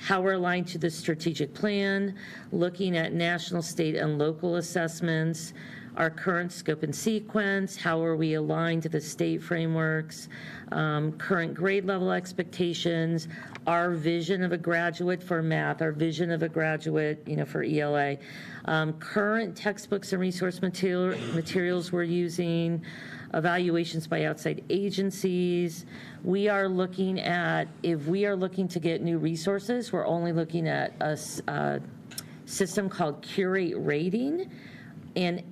how we're aligned to the strategic plan, looking at national, state, and local assessments, our current scope and sequence, how are we aligned to the state frameworks, current grade level expectations, our vision of a graduate for math, our vision of a graduate, for ELA, current textbooks and resource materials we're using, evaluations by outside agencies. We are looking at, if we are looking to get new resources, we're only looking at a system called Curate Rating and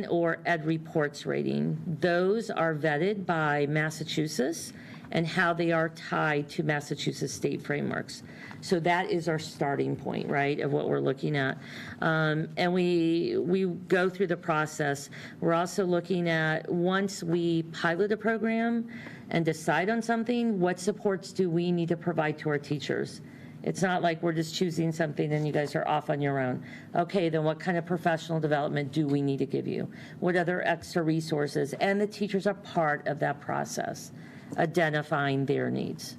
or Ed Reports Rating. Those are vetted by Massachusetts and how they are tied to Massachusetts state frameworks. So that is our starting point, right, of what we're looking at. And we go through the process. We're also looking at, once we pilot a program and decide on something, what supports do we need to provide to our teachers? It's not like we're just choosing something and you guys are off on your own. Okay, then what kind of professional development do we need to give you? What other extra resources? And the teachers are part of that process, identifying their needs.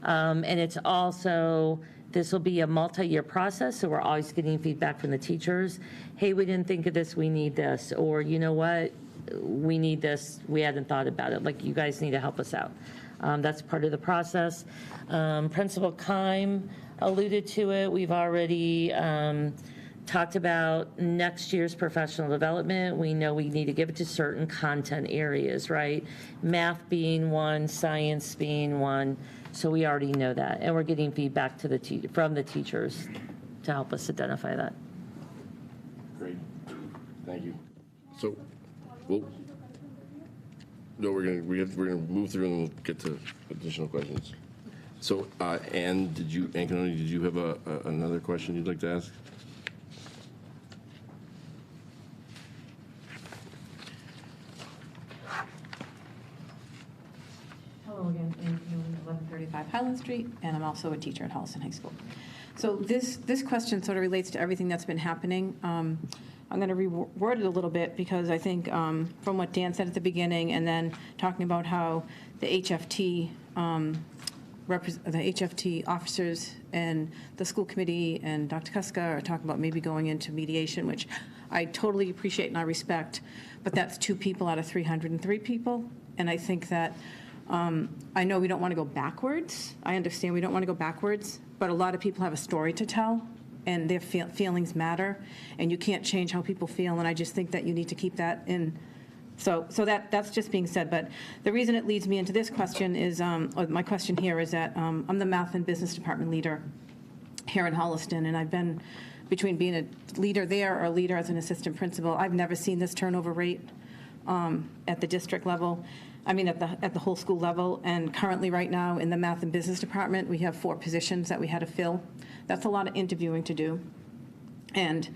And it's also, this will be a multi-year process, so we're always getting feedback from the teachers. Hey, we didn't think of this, we need this. Or, you know what, we need this, we hadn't thought about it. Like, you guys need to help us out. That's part of the process. Principal Keim alluded to it. We've already talked about next year's professional development. We know we need to give it to certain content areas, right? Math being one, science being one. So we already know that, and we're getting feedback to from the teachers to help us identify that. Great, thank you. So, we're gonna move through and we'll get to additional questions. So, Ann Canoni, did you have another question you'd like to ask? Hello again, Ann Canoli, 1135 Highland Street, and I'm also a teacher at Holliston High School. So this question sort of relates to everything that's been happening. I'm going to reword it a little bit because I think from what Dan said at the beginning and then talking about how the HFT officers and the school committee and Dr. Kuska are talking about maybe going into mediation, which I totally appreciate and I respect, but that's 2 people out of 303 people. And I think that I know we don't want to go backwards. I understand we don't want to go backwards, but a lot of people have a story to tell, and their feelings matter, and you can't change how people feel, and I just think that you need to keep that in. So that's just being said, but the reason it leads me into this question is, or my question here is that I'm the math and business department leader here in Holliston, and I've been, between being a leader there or a leader as an assistant principal, I've never seen this turnover rate at the district level. I mean, at the whole school level, and currently right now in the math and business department, we have 4 positions that we had to fill. That's a lot of interviewing to do. And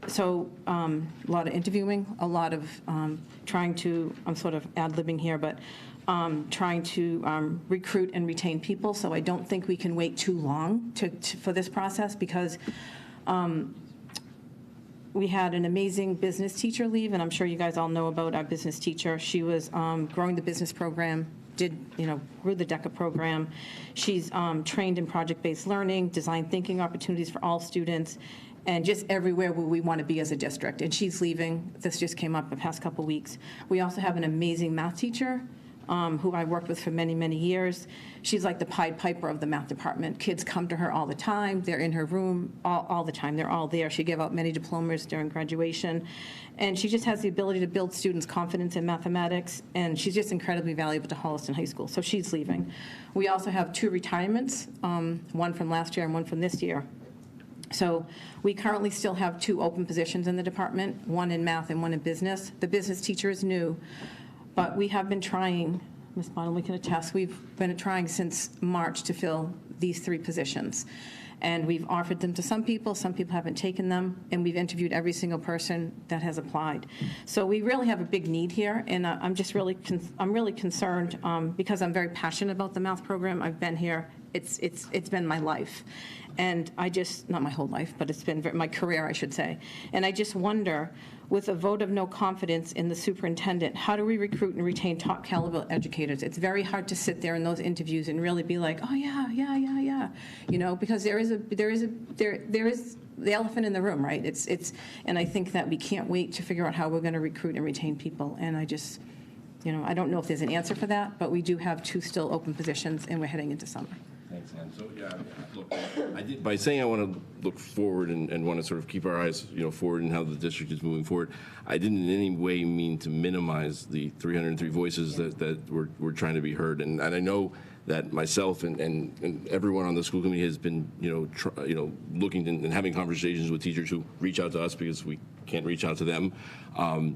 so a lot of interviewing, a lot of trying to, I'm sort of ad-libbing here, but trying to recruit and retain people. So I don't think we can wait too long for this process because we had an amazing business teacher leave, and I'm sure you guys all know about our business teacher. She was growing the business program, grew the DECA program. She's trained in project-based learning, design thinking opportunities for all students, and just everywhere where we want to be as a district. And she's leaving. This just came up the past couple weeks. We also have an amazing math teacher who I worked with for many, many years. She's like the Pied Piper of the math department. Kids come to her all the time. They're in her room all the time. They're all there. She gave out many diplomas during graduation. And she just has the ability to build students' confidence in mathematics. And she's just incredibly valuable to Holliston High School. So she's leaving. We also have 2 retirements, one from last year and one from this year. So we currently still have 2 open positions in the department, one in math and one in business. The business teacher is new. But we have been trying, Ms. Bottomley can attest, we've been trying since March to fill these 3 positions. And we've offered them to some people haven't taken them, and we've interviewed every single person that has applied. So we really have a big need here, and I'm really concerned because I'm very passionate about the math program. I've been here, it's been my life. And I just, not my whole life, but it's been my career, I should say. And I just wonder, with a vote of no confidence in the superintendent, how do we recruit and retain top caliber educators? It's very hard to sit there in those interviews and really be like, oh yeah, because there is the elephant in the room, right? And I think that we can't wait to figure out how we're going to recruit and retain people. And I just, I don't know if there's an answer for that, but we do have 2 still open positions, and we're heading into summer. Thanks, Ann. So, look, by saying I want to look forward and want to sort of keep our eyes, forward and how the district is moving forward, I didn't in any way mean to minimize the 303 voices that we're trying to be heard. And I know that myself and everyone on the school committee has been, looking and having conversations with teachers who reach out to us because we can't reach out to them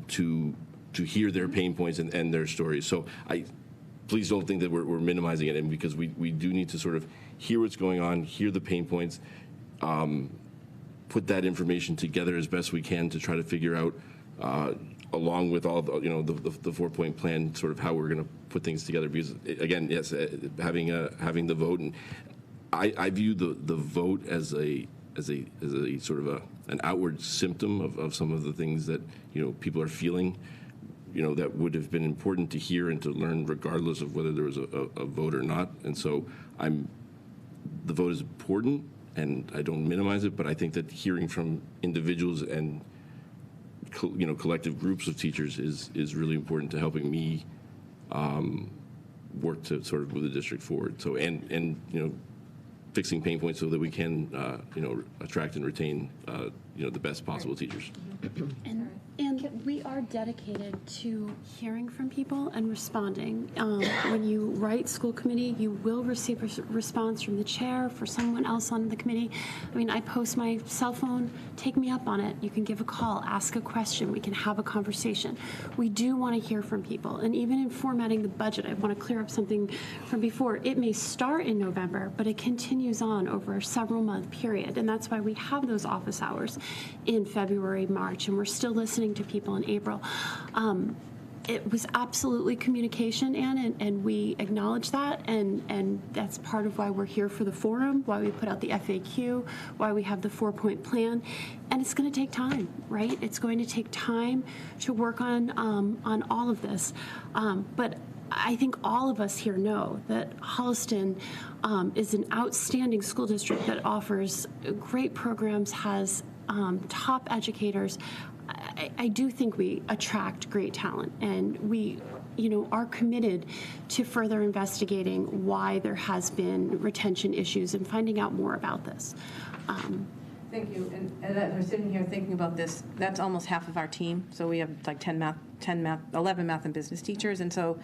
to hear their pain points and their stories. So please don't think that we're minimizing it, and because we do need to sort of hear what's going on, hear the pain points, put that information together as best we can to try to figure out, along with all the 4-point plan, sort of how we're going to put things together. Because again, yes, having the vote, and I view the vote as a sort of an outward symptom of some of the things that people are feeling. that would have been important to hear and to learn regardless of whether there was a vote or not. And so the vote is important, and I don't minimize it, but I think that hearing from individuals and collective groups of teachers is really important to helping me work to sort of move the district forward. So and fixing pain points so that we can attract and retain the best possible teachers. And we are dedicated to hearing from people and responding. When you write school committee, you will receive a response from the chair, for someone else on the committee. I mean, I post my cell phone, take me up on it. You can give a call, ask a question, we can have a conversation. We do want to hear from people. And even in formatting the budget, I want to clear up something from before. It may start in November, but it continues on over a several month period. And that's why we have those office hours in February, March, and we're still listening to people in April. It was absolutely communication, Anne, and we acknowledge that, and that's part of why we're here for the forum, why we put out the FAQ, why we have the 4-point plan, and it's going to take time, right? It's going to take time to work on all of this, but I think all of us here know that Holliston is an outstanding school district that offers great programs, has top educators. I do think we attract great talent, and we, are committed to further investigating why there has been retention issues and finding out more about this. Thank you. And as we're sitting here thinking about this, that's almost half of our team. So we have like 11 math and business teachers. And so,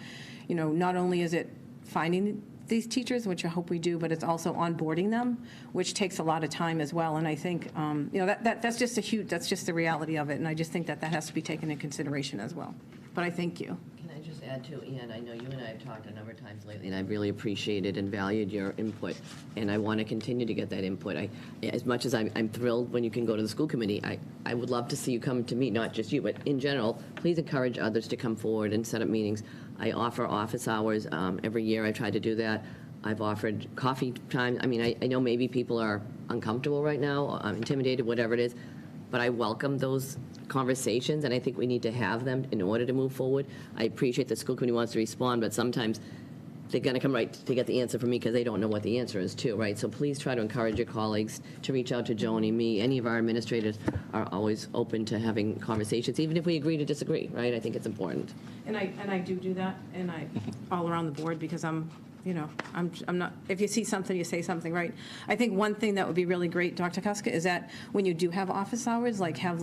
not only is it finding these teachers, which I hope we do, but it's also onboarding them, which takes a lot of time as well. And I think, that's just that's just the reality of it. And I just think that has to be taken into consideration as well. But I thank you. Can I just add to, Ian, I know you and I have talked a number of times lately, and I've really appreciated and valued your input, and I want to continue to get that input. As much as I'm thrilled when you can go to the school committee, I would love to see you come to me, not just you, but in general, please encourage others to come forward and set up meetings. I offer office hours every year. I try to do that. I've offered coffee time. I mean, I know maybe people are uncomfortable right now, intimidated, whatever it is, but I welcome those conversations, and I think we need to have them in order to move forward. I appreciate the school committee wants to respond, but sometimes they're going to come right to get the answer from me because they don't know what the answer is too, right? So please try to encourage your colleagues to reach out to Joni, me. Any of our administrators are always open to having conversations, even if we agree to disagree, right? I think it's important. And I do that, and I all around the board, because I'm not, if you see something, you say something, right? I think one thing that would be really great, Dr. Kuska, is that when you do have office hours, have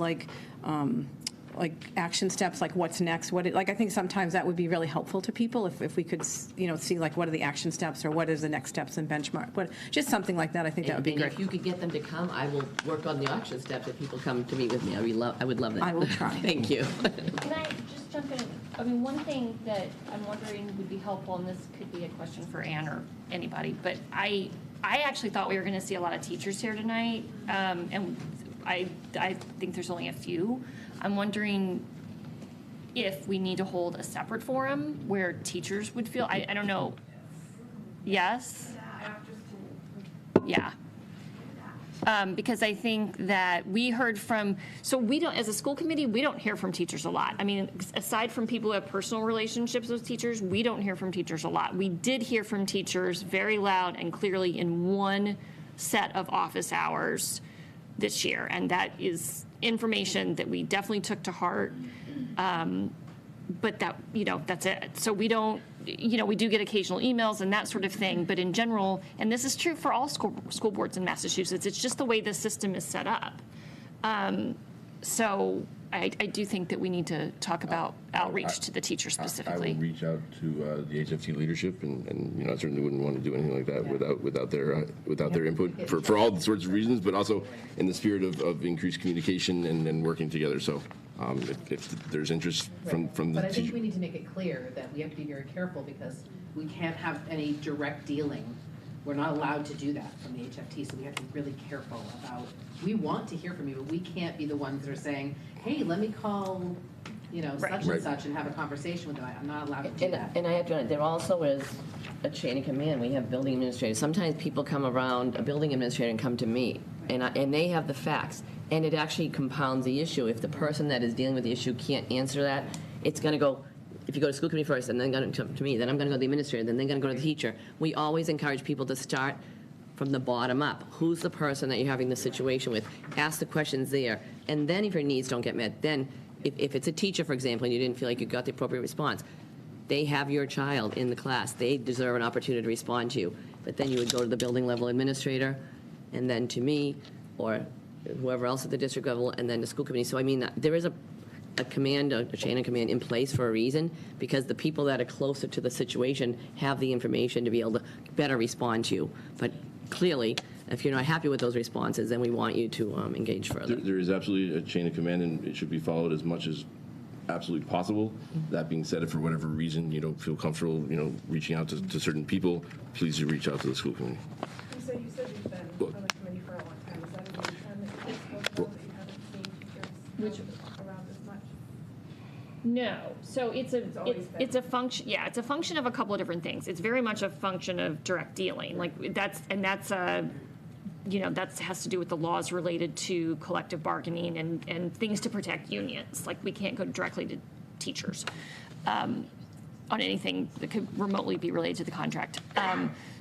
action steps, like what's next, I think sometimes that would be really helpful to people if we could, see what are the action steps, or what is the next steps and benchmark, just something like that. I think that would be great. If you could get them to come, I will work on the action steps if people come to meet with me. I would love that. I will try. Thank you. Can I just jump in? I mean, one thing that I'm wondering would be helpful, and this could be a question for Anne or anybody, but I actually thought we were going to see a lot of teachers here tonight, and I think there's only a few. I'm wondering if we need to hold a separate forum where teachers would feel, I don't know. Yes? Yeah. Because I think that we heard from, as a school committee, we don't hear from teachers a lot. I mean, aside from people who have personal relationships with teachers, we don't hear from teachers a lot. We did hear from teachers very loud and clearly in one set of office hours this year, and that is information that we definitely took to heart. But that's it. So we don't, we do get occasional emails and that sort of thing, but in general, and this is true for all school boards in Massachusetts, it's just the way the system is set up. So I do think that we need to talk about outreach to the teacher specifically. I will reach out to the HFT leadership, and I certainly wouldn't want to do anything like that without their input for all sorts of reasons, but also in the spirit of increased communication and working together. So if there's interest from the But I think teacher. we need to make it clear that we have to be very careful, because we can't have any direct dealing. We're not allowed to do that from the HFT, so we have to be really careful about, we want to hear from you, but we can't be the ones that are saying, hey, let me call, such and such and have a conversation with them. I'm not allowed to do that. And I have to, there also is a chain of command. We have building administrators. Sometimes people come around, a building administrator, and come to me, and they have the facts. And it actually compounds the issue. If the person that is dealing with the issue can't answer that, It's going to go, if you go to school committee first, and then going to come to me, then I'm going to go to the administrator, then they're going to go to the teacher. We always encourage people to start from the bottom up. Who's the person that you're having the situation with? Ask the questions there. And then if your needs don't get met, then if it's a teacher, for example, and you didn't feel like you got the appropriate response, they have your child in the class. They deserve an opportunity to respond to you. But then you would go to the building level administrator, and then to me, or whoever else at the district level, and then the school committee. So I mean, there is a command, a chain of command in place for a reason, because the people that are closer to the situation have the information to be able to better respond to you. But clearly, if you're not happy with those responses, then we want you to engage further. There is absolutely a chain of command, and it should be followed as much as absolutely possible. That being said, if for whatever reason you don't feel comfortable, reaching out to certain people, please do reach out to the school committee. So you said you've been on the committee for a long time. Is that a new trend that you spoke about, that you haven't seen teachers around as much? No. So it's a function. Yeah, it's a function of a couple of different things. It's very much a function of direct dealing. That has to do with the laws related to collective bargaining and things to protect unions. Like, we can't go directly to teachers on anything that could remotely be related to the contract.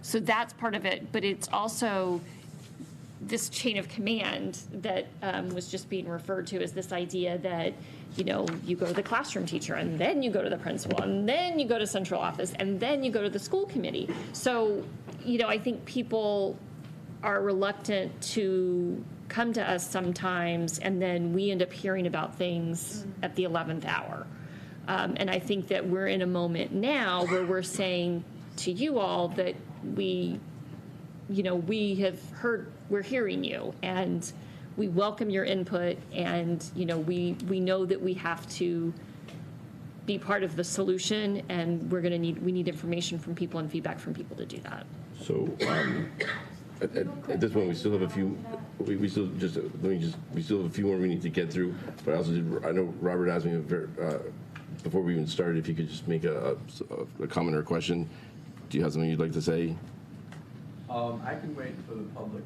So that's part of it. But it's also this chain of command that was just being referred to as this idea that, you go to the classroom teacher, and then you go to the principal, and then you go to central office, and then you go to the school committee. So, I think people are reluctant to come to us sometimes, and then we end up hearing about things at the 11th hour. And I think that we're in a moment now where we're saying to you all that we have heard, we're hearing you, and we welcome your input, and we know that we have to be part of the solution, and we need information from people and feedback from people to do that. So at this point, we still have a few. We still have a few more we need to get through. But I know Robert asked me before we even started if you could just make a comment or a question. Do you have something you'd like to say? I can wait for the public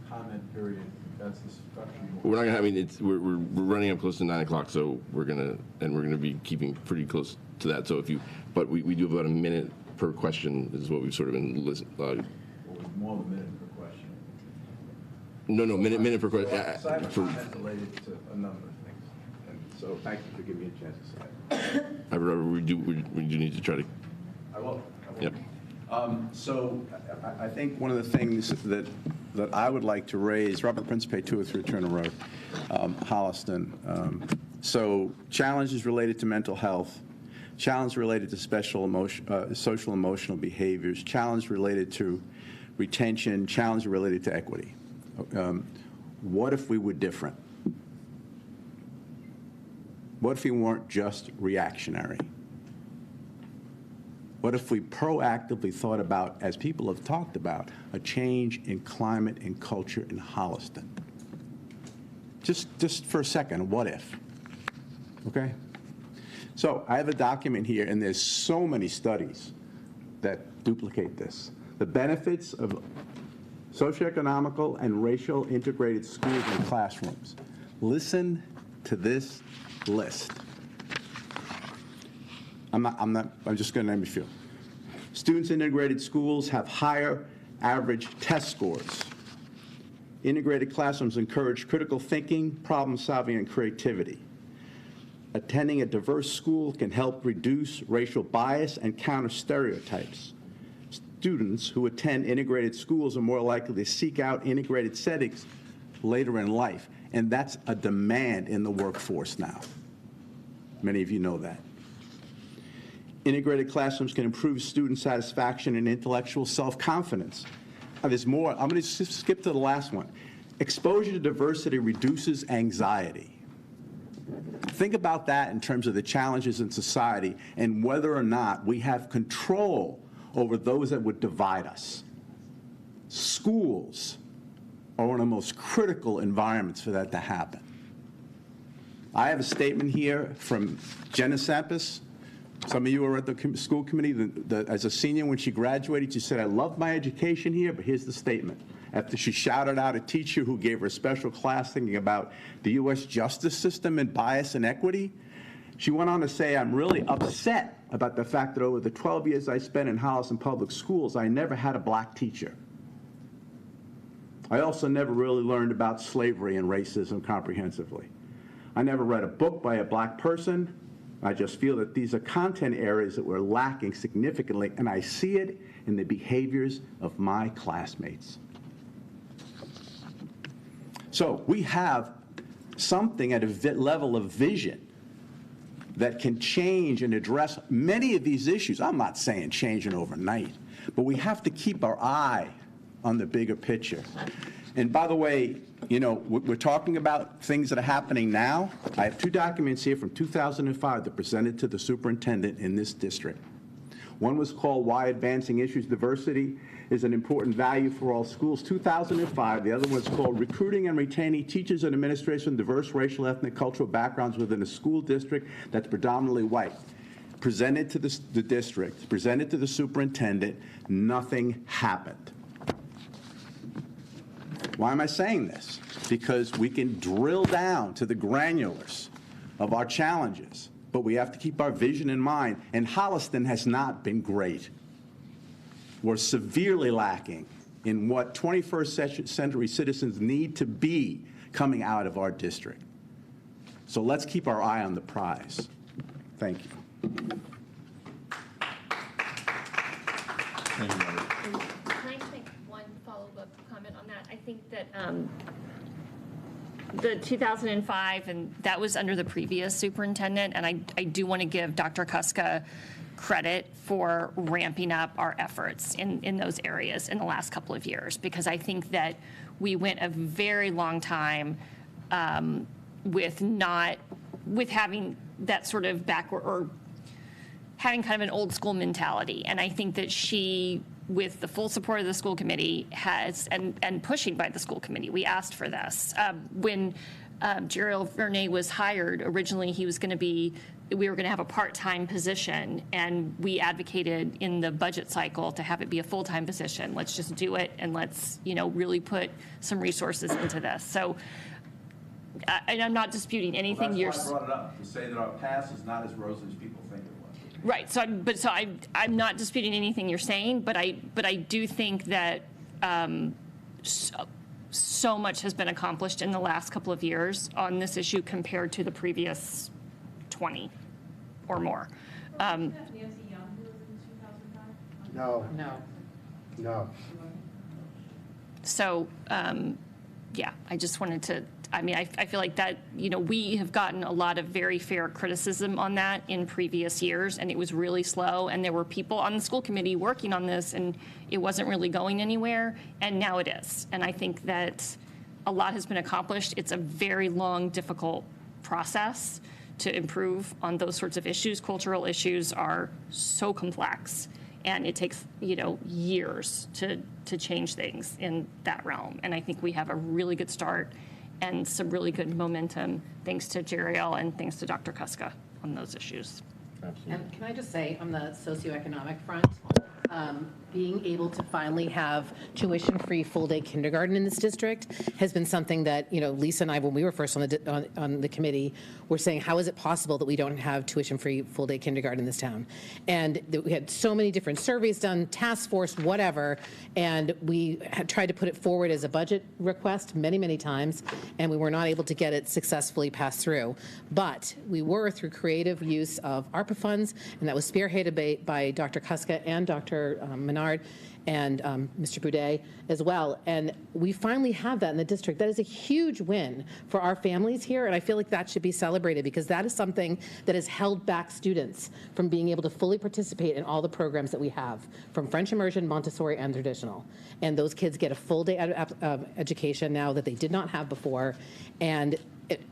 comment period. That's the structure. We're not gonna. I mean, we're running up close to 9 o'clock, so we're gonna be keeping pretty close to that. So but we do have about a minute per question. This is what we've sort of been listening. More than a minute per question. No, minute per question. So I have a comment related to a number of things, and so thank you for giving me a chance to say it. Robert, we do need to try to. I will. Yep. So I think one of the things that I would like to raise, Robert Principe, 203 Turner Road, Holliston. So challenges related to mental health, challenge related to social emotional behaviors, challenge related to retention, challenge related to equity. What if we were different? What if we weren't just reactionary? What if we proactively thought about, as people have talked about, a change in climate and culture in Holliston? Just for a second, what if? Okay? So I have a document here, and there's so many studies that duplicate this. The benefits of socioeconomical and racial integrated schools and classrooms. Listen to this list. I'm just going to name a few. Students in integrated schools have higher average test scores. Integrated classrooms encourage critical thinking, problem solving, and creativity. Attending a diverse school can help reduce racial bias and counter stereotypes. Students who attend integrated schools are more likely to seek out integrated settings later in life, and that's a demand in the workforce now. Many of you know that. Integrated classrooms can improve student satisfaction and intellectual self-confidence. Now, there's more. I'm going to skip to the last one. Exposure to diversity reduces anxiety. Think about that in terms of the challenges in society and whether or not we have control over those that would divide us. Schools are one of the most critical environments for that to happen. I have a statement here from Jenna Sampis. Some of you are at the school committee. As a senior, when she graduated, she said, "I love my education here," but here's the statement. After she shouted out a teacher who gave her a special class thinking about the U.S. justice system and bias and equity, She went on to say, I'm really upset about the fact that over the 12 years I spent in Holliston Public Schools, I never had a black teacher. I also never really learned about slavery and racism comprehensively. I never read a book by a black person. I just feel that these are content areas that we're lacking significantly, and I see it in the behaviors of my classmates. So we have something at a level of vision that can change and address many of these issues. I'm not saying changing overnight, but we have to keep our eye on the bigger picture. And by the way, you know, we're talking about things that are happening now. I have 2 documents here from 2005 that presented to the superintendent in this district. One was called Why Advancing Issues Diversity is an Important Value for All Schools, 2005. The other one's called Recruiting and Retaining Teachers and Administration with Diverse Racial, Ethnic, Cultural Backgrounds Within a School District That's Predominantly White. Presented to the district, presented to the superintendent, nothing happened. Why am I saying this? Because we can drill down to the granulars of our challenges, but we have to keep our vision in mind, and Holliston has not been great. We're severely lacking in what 21st century citizens need to be coming out of our district. So let's keep our eye on the prize. Thank you. Can I just make one follow-up comment on that? I think that the 2005, and that was under the previous superintendent, and I do want to give Dr. Kuska credit for ramping up our efforts in those areas in the last couple of years, because I think that we went a very long time with having that sort of backward, or having kind of an old school mentality. And I think that she, with the full support of the school committee, has, and pushing by the school committee, we asked for this. When Jeriel Vernay was hired, originally we were going to have a part-time position, and we advocated in the budget cycle to have it be a full-time position. Let's just do it, and let's, really put some resources into this. So, and I'm not disputing anything you're. That's why I brought it up, to say that our past is not as rosy as people think it was. Right. So I'm not disputing anything you're saying, but I do think that so much has been accomplished in the last couple of years on this issue compared to the previous 20 or more. No. So, yeah, I just wanted to, I feel like that, we have gotten a lot of very fair criticism on that in previous years, and it was really slow, and there were people on the school committee working on this, and it wasn't really going anywhere, and now it is. And I think that a lot has been accomplished. It's a very long, difficult process to improve on those sorts of issues. Cultural issues are so complex, and it takes, years to change things in that realm. And I think we have a really good start and some really good momentum, thanks to Jeriel and thanks to Dr. Kuska on those issues. Absolutely. And can I just say, on the socioeconomic front, being able to finally have tuition-free full-day kindergarten in this district has been something that, Lisa and I, when we were first on the committee, were saying, how is it possible that we don't have tuition-free full-day kindergarten in this town? And we had so many different surveys done, task force, whatever, and we had tried to put it forward as a budget request many, many times, and we were not able to get it successfully passed through. But we were, through creative use of ARPA funds, and that was spearheaded by Dr. Kuska and Dr. Menard and Mr. Boudet as well. And we finally have that in the district. That is a huge win for our families here, and I feel like that should be celebrated, because that is something that has held back students from being able to fully participate in all the programs that we have, from French immersion, Montessori, and traditional. And those kids get a full day education now that they did not have before. And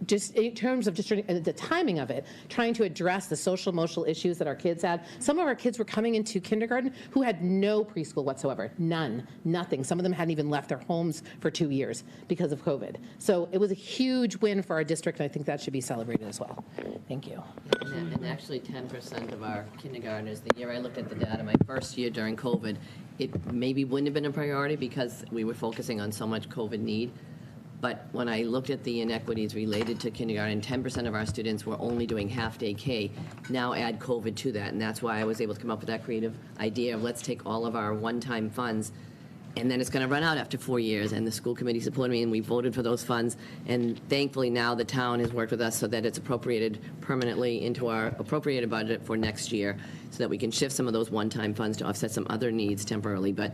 just in terms of just the timing of it, trying to address the social emotional issues that our kids had. Some of our kids were coming into kindergarten who had no preschool whatsoever, nothing. Some of them hadn't even left their homes for 2 years because of COVID. So it was a huge win for our district, and I think that should be celebrated as well. Thank you. And actually 10% of our kindergartners, the year I looked at the data, my first year during COVID, it maybe wouldn't have been a priority because we were focusing on so much COVID need. But when I looked at the inequities related to kindergarten, 10% of our students were only doing half-day K. Now add COVID to that, and that's why I was able to come up with that creative idea of let's take all of our one-time funds, and then it's going to run out after 4 years, and the school committee supported me, and we voted for those funds, and thankfully now the town has worked with us so that it's appropriated permanently into our appropriated budget for next year, so that we can shift some of those one-time funds to offset some other needs temporarily. But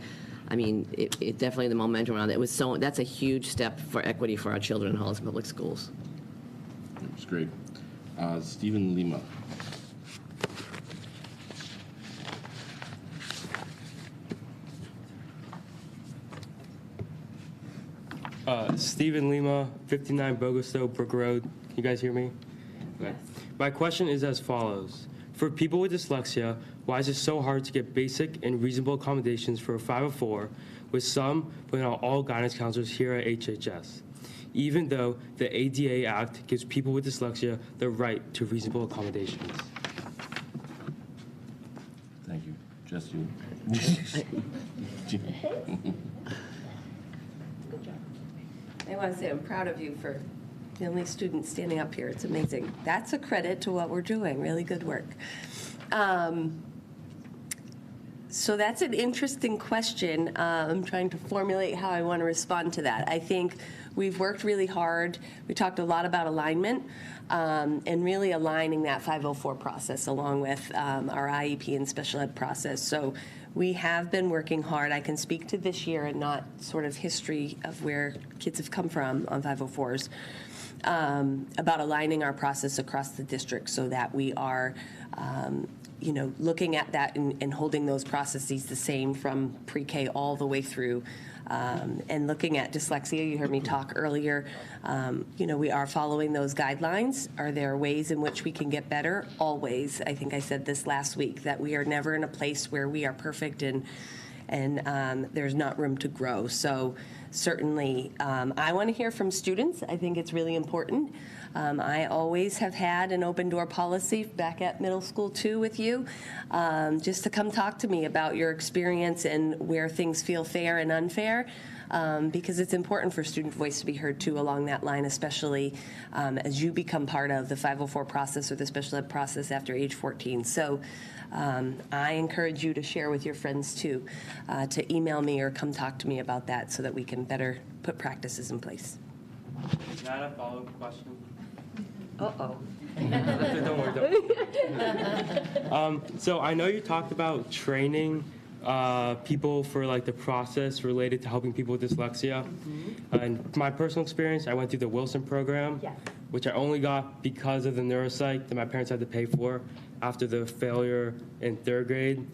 I mean, it definitely, the momentum around it was so, that's a huge step for equity for our children in Holliston Public Schools. That's great. Stephen Lima. Stephen Lima, 59 Bogastow Brook Road. Can you guys hear me? Okay. My question is as follows. For people with dyslexia, why is it so hard to get basic and reasonable accommodations for a 504 with some, but not all guidance counselors here at HHS, even though the ADA Act gives people with dyslexia the right to reasonable accommodations? Thank you. Just you. I want to say I'm proud of you for the only student standing up here. It's amazing. That's a credit to what we're doing. Really good work. So that's an interesting question. I'm trying to formulate how I want to respond to that. I think we've worked really hard. We talked a lot about alignment and really aligning that 504 process along with our IEP and special ed process. So we have been working hard. I can speak to this year and not sort of history of where kids have come from on 504s, about aligning our process across the district so that we are looking at that and holding those processes the same from pre-K all the way through. And looking at dyslexia, you heard me talk earlier, we are following those guidelines. Are there ways in which we can get better? Always. I think I said this last week, that we are never in a place where we are perfect and there's not room to grow. So certainly, I want to hear from students. I think it's really important. I always have had an open door policy back at middle school too with you, just to come talk to me about your experience and where things feel fair and unfair, because it's important for student voice to be heard too along that line, especially as you become part of the 504 process or the special ed process after age 14. So I encourage you to share with your friends too, to email me or come talk to me about that so that we can better put practices in place. Is that a follow-up question? Uh-oh. Don't worry. So I know you talked about training people for like the process related to helping people with dyslexia. And my personal experience, I went through the Wilson program, which I only got because of the neuropsych that my parents had to pay for after the failure in 3rd grade.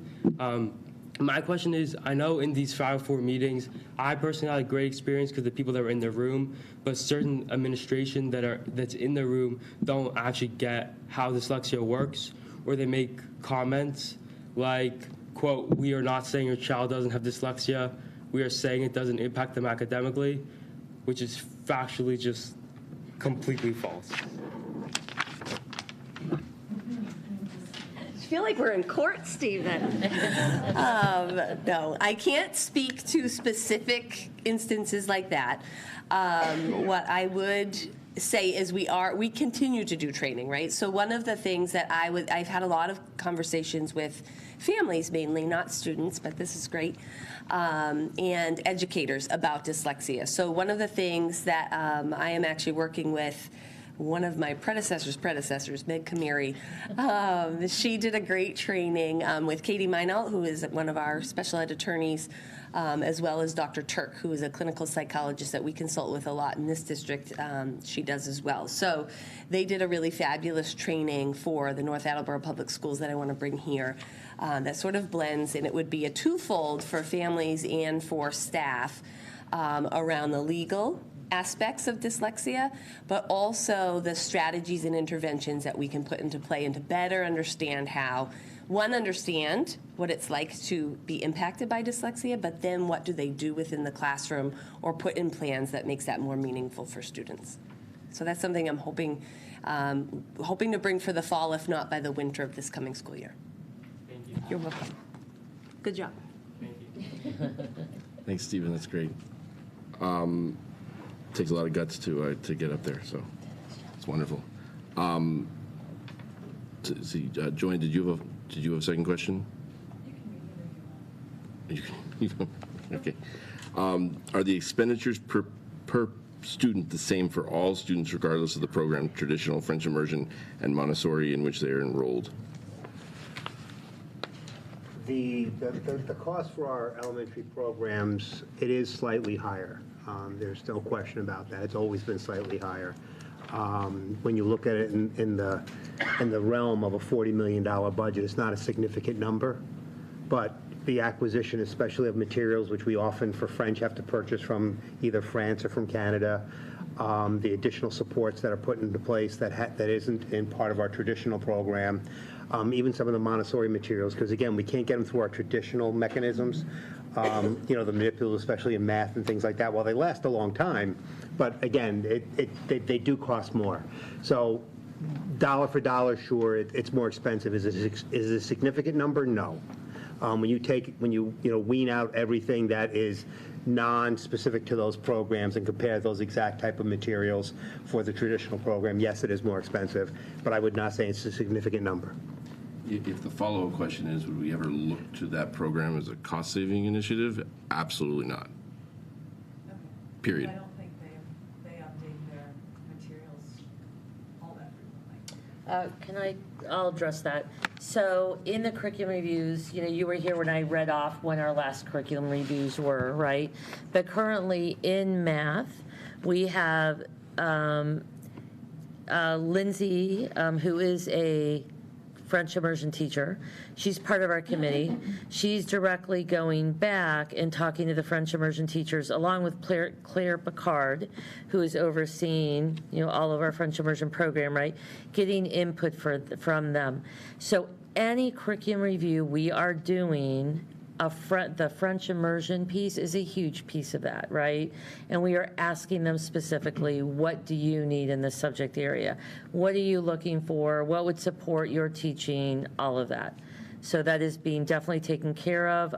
My question is, I know in these 504 meetings, I personally had a great experience because the people that were in the room, but certain administration that's in the room don't actually get how dyslexia works, or they make comments like, quote, "We are not saying your child doesn't have dyslexia. We are saying it doesn't impact them academically," which is factually just completely false. I feel like we're in court, Stephen. No, I can't speak to specific instances like that. What I would say is we continue to do training, right? So one of the things that I've had a lot of conversations with families mainly, not students, but this is great, and educators about dyslexia. So one of the things that I am actually working with one of my predecessors, Meg Kamiri, she did a great training with Katie Meinelt, who is one of our special ed attorneys, as well as Dr. Turk, who is a clinical psychologist that we consult with a lot in this district. She does as well. So they did a really fabulous training for the North Attleboro Public Schools that I want to bring here that sort of blends, and it would be a twofold for families and for staff around the legal aspects of dyslexia, but also the strategies and interventions that we can put into play and to better understand understand what it's like to be impacted by dyslexia, but then what do they do within the classroom or put in plans that makes that more meaningful for students. So that's something I'm hoping to bring for the fall, if not by the winter of this coming school year. Thank you. You're welcome. Good job. Thank you. Thanks, Stephen. That's great. takes a lot of guts to get up there, so it's wonderful. Joanne, did you have a second question? Okay. Are the expenditures per student the same for all students regardless of the program, traditional, French immersion, and Montessori in which they are enrolled? The cost for our elementary programs, it is slightly higher. There's no question about that. It's always been slightly higher. When you look at it in the realm of a $40 million budget, it's not a significant number, but the acquisition, especially of materials, which we often for French have to purchase from either France or from Canada, the additional supports that are put into place that isn't in part of our traditional program, even some of the Montessori materials, because again, we can't get them through our traditional mechanisms. The manipulatives, especially in math and things like that, while they last a long time, but again, they do cost more. So dollar for dollar, sure, it's more expensive. Is it a significant number? No. When you wean out everything that is non-specific to those programs and compare those exact type of materials for the traditional program, yes, it is more expensive, but I would not say it's a significant number. If the follow-up question is, would we ever look to that program as a cost-saving initiative? Absolutely not. Period. I don't think they update their materials all that frequently. I'll address that. So in the curriculum reviews, you were here when I read off when our last curriculum reviews were, right? But currently in math, we have Lindsay, who is a French immersion teacher. She's part of our committee. She's directly going back and talking to the French immersion teachers, along with Claire Picard, who is overseeing, all of our French immersion program, right? Getting input from them. So any curriculum review we are doing, the French immersion piece is a huge piece of that, right? And we are asking them specifically, what do you need in this subject area? What are you looking for? What would support your teaching? All of that. So that is being definitely taken care of.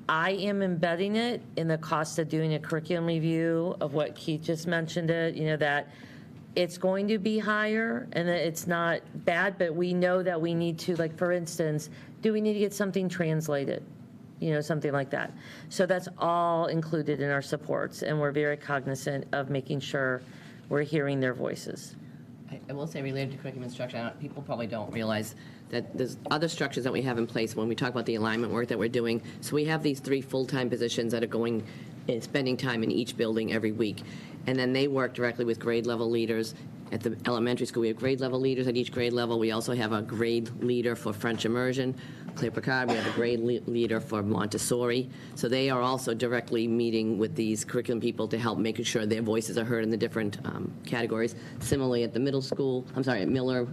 I am embedding it in the cost of doing a curriculum review of what Keith just mentioned it, that it's going to be higher and that it's not bad, but we know that we need to, like, for instance, do we need to get something translated? Something like that. So that's all included in our supports, and we're very cognizant of making sure we're hearing their voices. I will say, related to curriculum instruction, people probably don't realize that there's other structures that we have in place when we talk about the alignment work that we're doing. So we have these 3 full-time positions that are going and spending time in each building every week. And then they work directly with grade level leaders. At the elementary school, we have grade level leaders at each grade level. We also have a grade leader for French immersion, Claire Picard. We have a grade leader for Montessori. So they are also directly meeting with these curriculum people to help making sure their voices are heard in the different categories. Similarly, at the middle school, at Miller,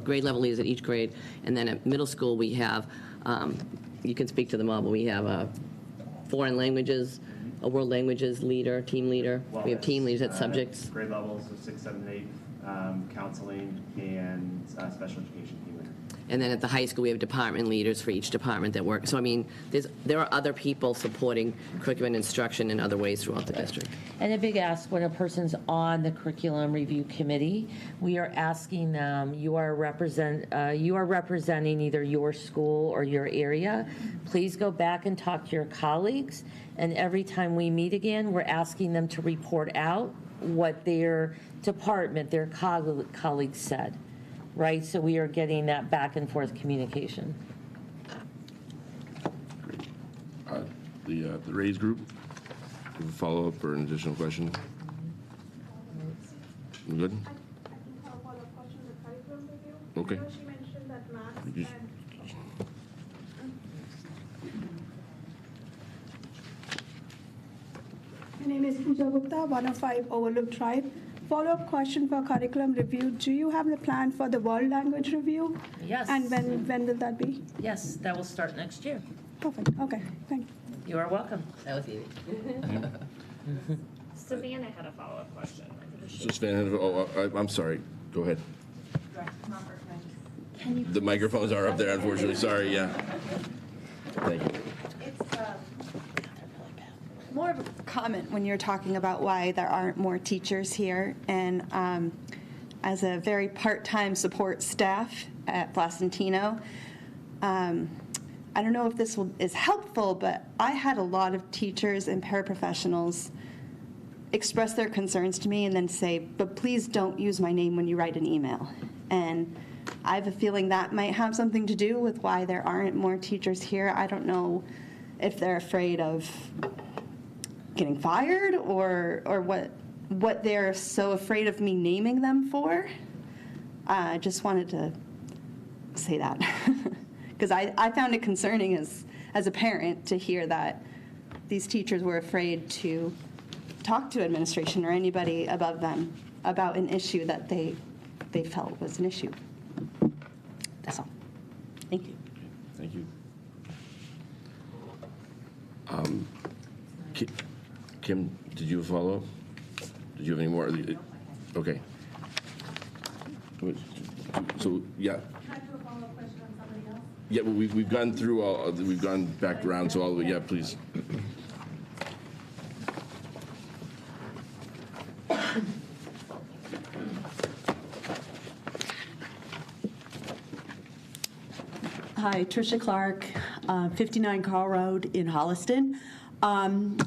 grade level leaders at each grade. And then at middle school, we have, you can speak to them all, but we have foreign languages, a world languages leader, team leader. We have team leaders at subjects. Grade levels of 6, 7, 8, counseling, and special education team leader. And then at the high school, we have department leaders for each department that work. So, I mean, there are other people supporting curriculum and instruction in other ways throughout the district. And a big ask when a person's on the curriculum review committee, we are asking them, you are representing either your school or your area. Please go back and talk to your colleagues. And every time we meet again, we're asking them to report out what their department, their colleagues said. Right, so we are getting that back and forth communication. The RAISE group, a follow-up or an additional question? You good? I have a follow-up question with curriculum review. Okay. I know she mentioned that maths My name is Pooja Gupta, 105 Overlook Drive. Follow-up question for curriculum review. Do you have the plan for the world language review? Yes. And when will that be? Yes, that will start next year. Perfect. Okay. Thank you. You are welcome. That was easy. Savannah had a follow-up question. I'm sorry. Go ahead. The microphones are up there, unfortunately. Sorry, yeah. Thank you. more of a comment when you're talking about why there aren't more teachers here. And as a very part-time support staff at Placentino, I don't know if this is helpful, but I had a lot of teachers and paraprofessionals express their concerns to me and then say, but please don't use my name when you write an email. And I have a feeling that might have something to do with why there aren't more teachers here. I don't know if they're afraid of getting fired or what they're so afraid of me naming them for. I just wanted to say that. Because I found it concerning as a parent to hear that these teachers were afraid to talk to administration or anybody above them about an issue that they felt was an issue. That's all. Thank you. Thank you. Kim, did you have a follow-up? Did you have any more? Okay. So, yeah. Can I do a follow-up question on somebody else? Yeah, well, we've gone through all, we've gone back around, so all the way, yeah, please. Hi, Tricia Clark, 59 Carl Road in Holliston.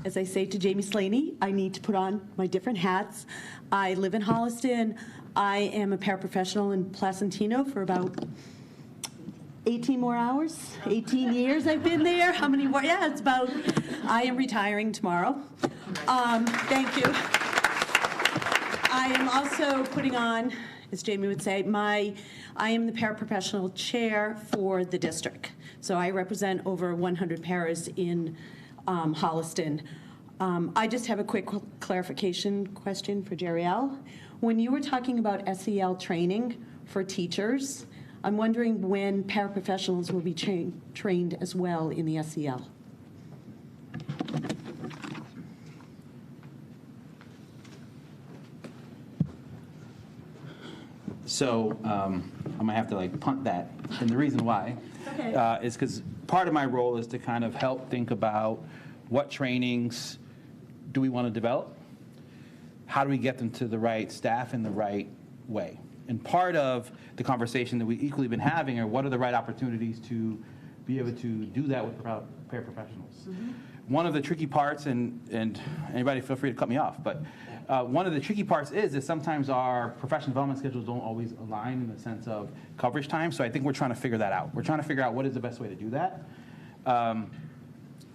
As I say to Jamie Slaney, I need to put on my different hats. I live in Holliston. I am a paraprofessional in Placentino for about 18 more hours. 18 years I've been there. How many more? Yeah, it's about, I am retiring tomorrow. Thank you. I am also putting on, as Jamie would say, I am the paraprofessional chair for the district. So I represent over 100 paras in Holliston. I just have a quick clarification question for Jeriel. When you were talking about SEL training for teachers, I'm wondering when paraprofessionals will be trained as well in the SEL. So I might have to punt that, and the reason why is because part of my role is to kind of help think about what trainings do we want to develop, how do we get them to the right staff in the right way, and part of the conversation that we've equally been having are what are the right opportunities to be able to do that with paraprofessionals. Mm-hmm. One of the tricky parts, and anybody feel free to cut me off, but one of the tricky parts is sometimes our professional development schedules don't always align in the sense of coverage time, so I think we're trying to figure that out. We're trying to figure out what is the best way to do that.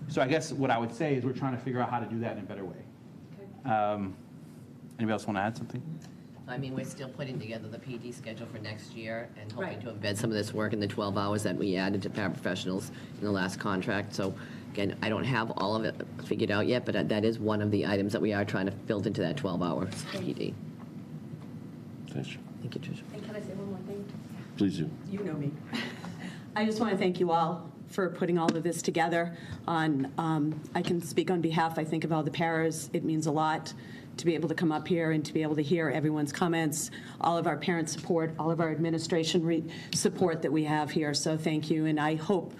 So I guess what I would say is we're trying to figure out how to do that in a better way. Okay. Anybody else want to add something? I mean, we're still putting together the PD schedule for next year and hoping to embed some of this work in the 12 hours that we added to paraprofessionals in the last contract. So again, I don't have all of it figured out yet, but that is one of the items that we are trying to build into that 12 hours PD. Thanks. Thank you, Tricia. And can I say one more thing? Please do. You know me. I just want to thank you all for putting all of this together. I can speak on behalf, I think, of all the paras. It means a lot to be able to come up here and to be able to hear everyone's comments, all of our parent support, all of our administration support that we have here. So thank you, and I hope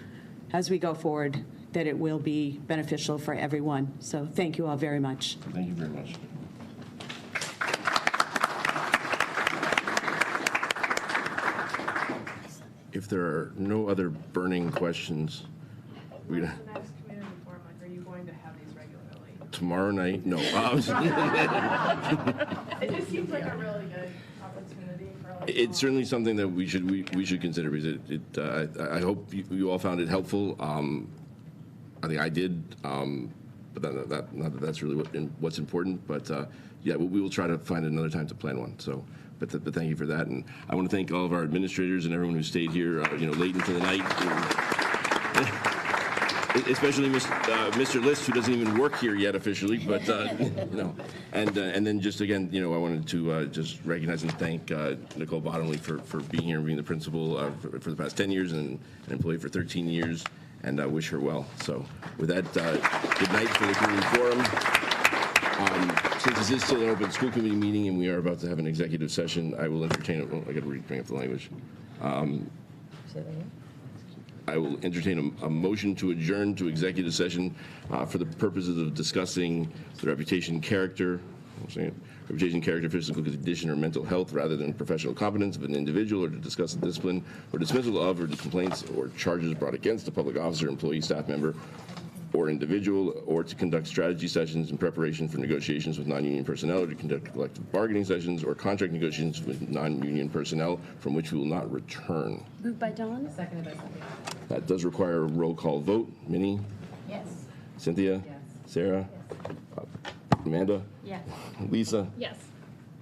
as we go forward that it will be beneficial for everyone. So thank you all very much. Thank you very much. If there are no other burning questions, we The next community forum, are you going to have these regularly? tomorrow night, no. It just seems like a really good opportunity for It's certainly something that we should consider because I hope you all found it helpful. I think I did, but not that that's really what's important. But yeah, we will try to find another time to plan one. So. But thank you for that, and I want to thank all of our administrators and everyone who stayed here, late into the night, especially Mr. List, who doesn't even work here yet officially. But and then just again, I wanted to just recognize and thank Nicole Bottomley for being here and being the principal for the past 10 years and an employee for 13 years, and I wish her well. So with that, good night for the community forum. Since this is still an open school committee meeting and we are about to have an executive session, I will entertain it. I got to bring up the language. I will entertain a motion to adjourn to executive session for the purposes of discussing the reputation, character, physical condition, or mental health, rather than professional competence of an individual, or to discuss the discipline or dismissal of, or the complaints or charges brought against a public officer, employee, staff member, or individual, or to conduct strategy sessions in preparation for negotiations with non-union personnel, or to conduct collective bargaining sessions or contract negotiations with non-union personnel from which we will not return. Moved by Dawn? Seconded by Cynthia. That does require a roll call vote. Minnie? Yes. Cynthia? Yes. Sarah? Amanda? Yes. Lisa? Yes.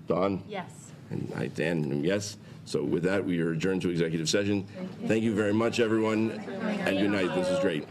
Dawn? Yes. And I, Dan, yes. So with that, we are adjourned to executive session. Thank you very much, everyone, and good night. This is great.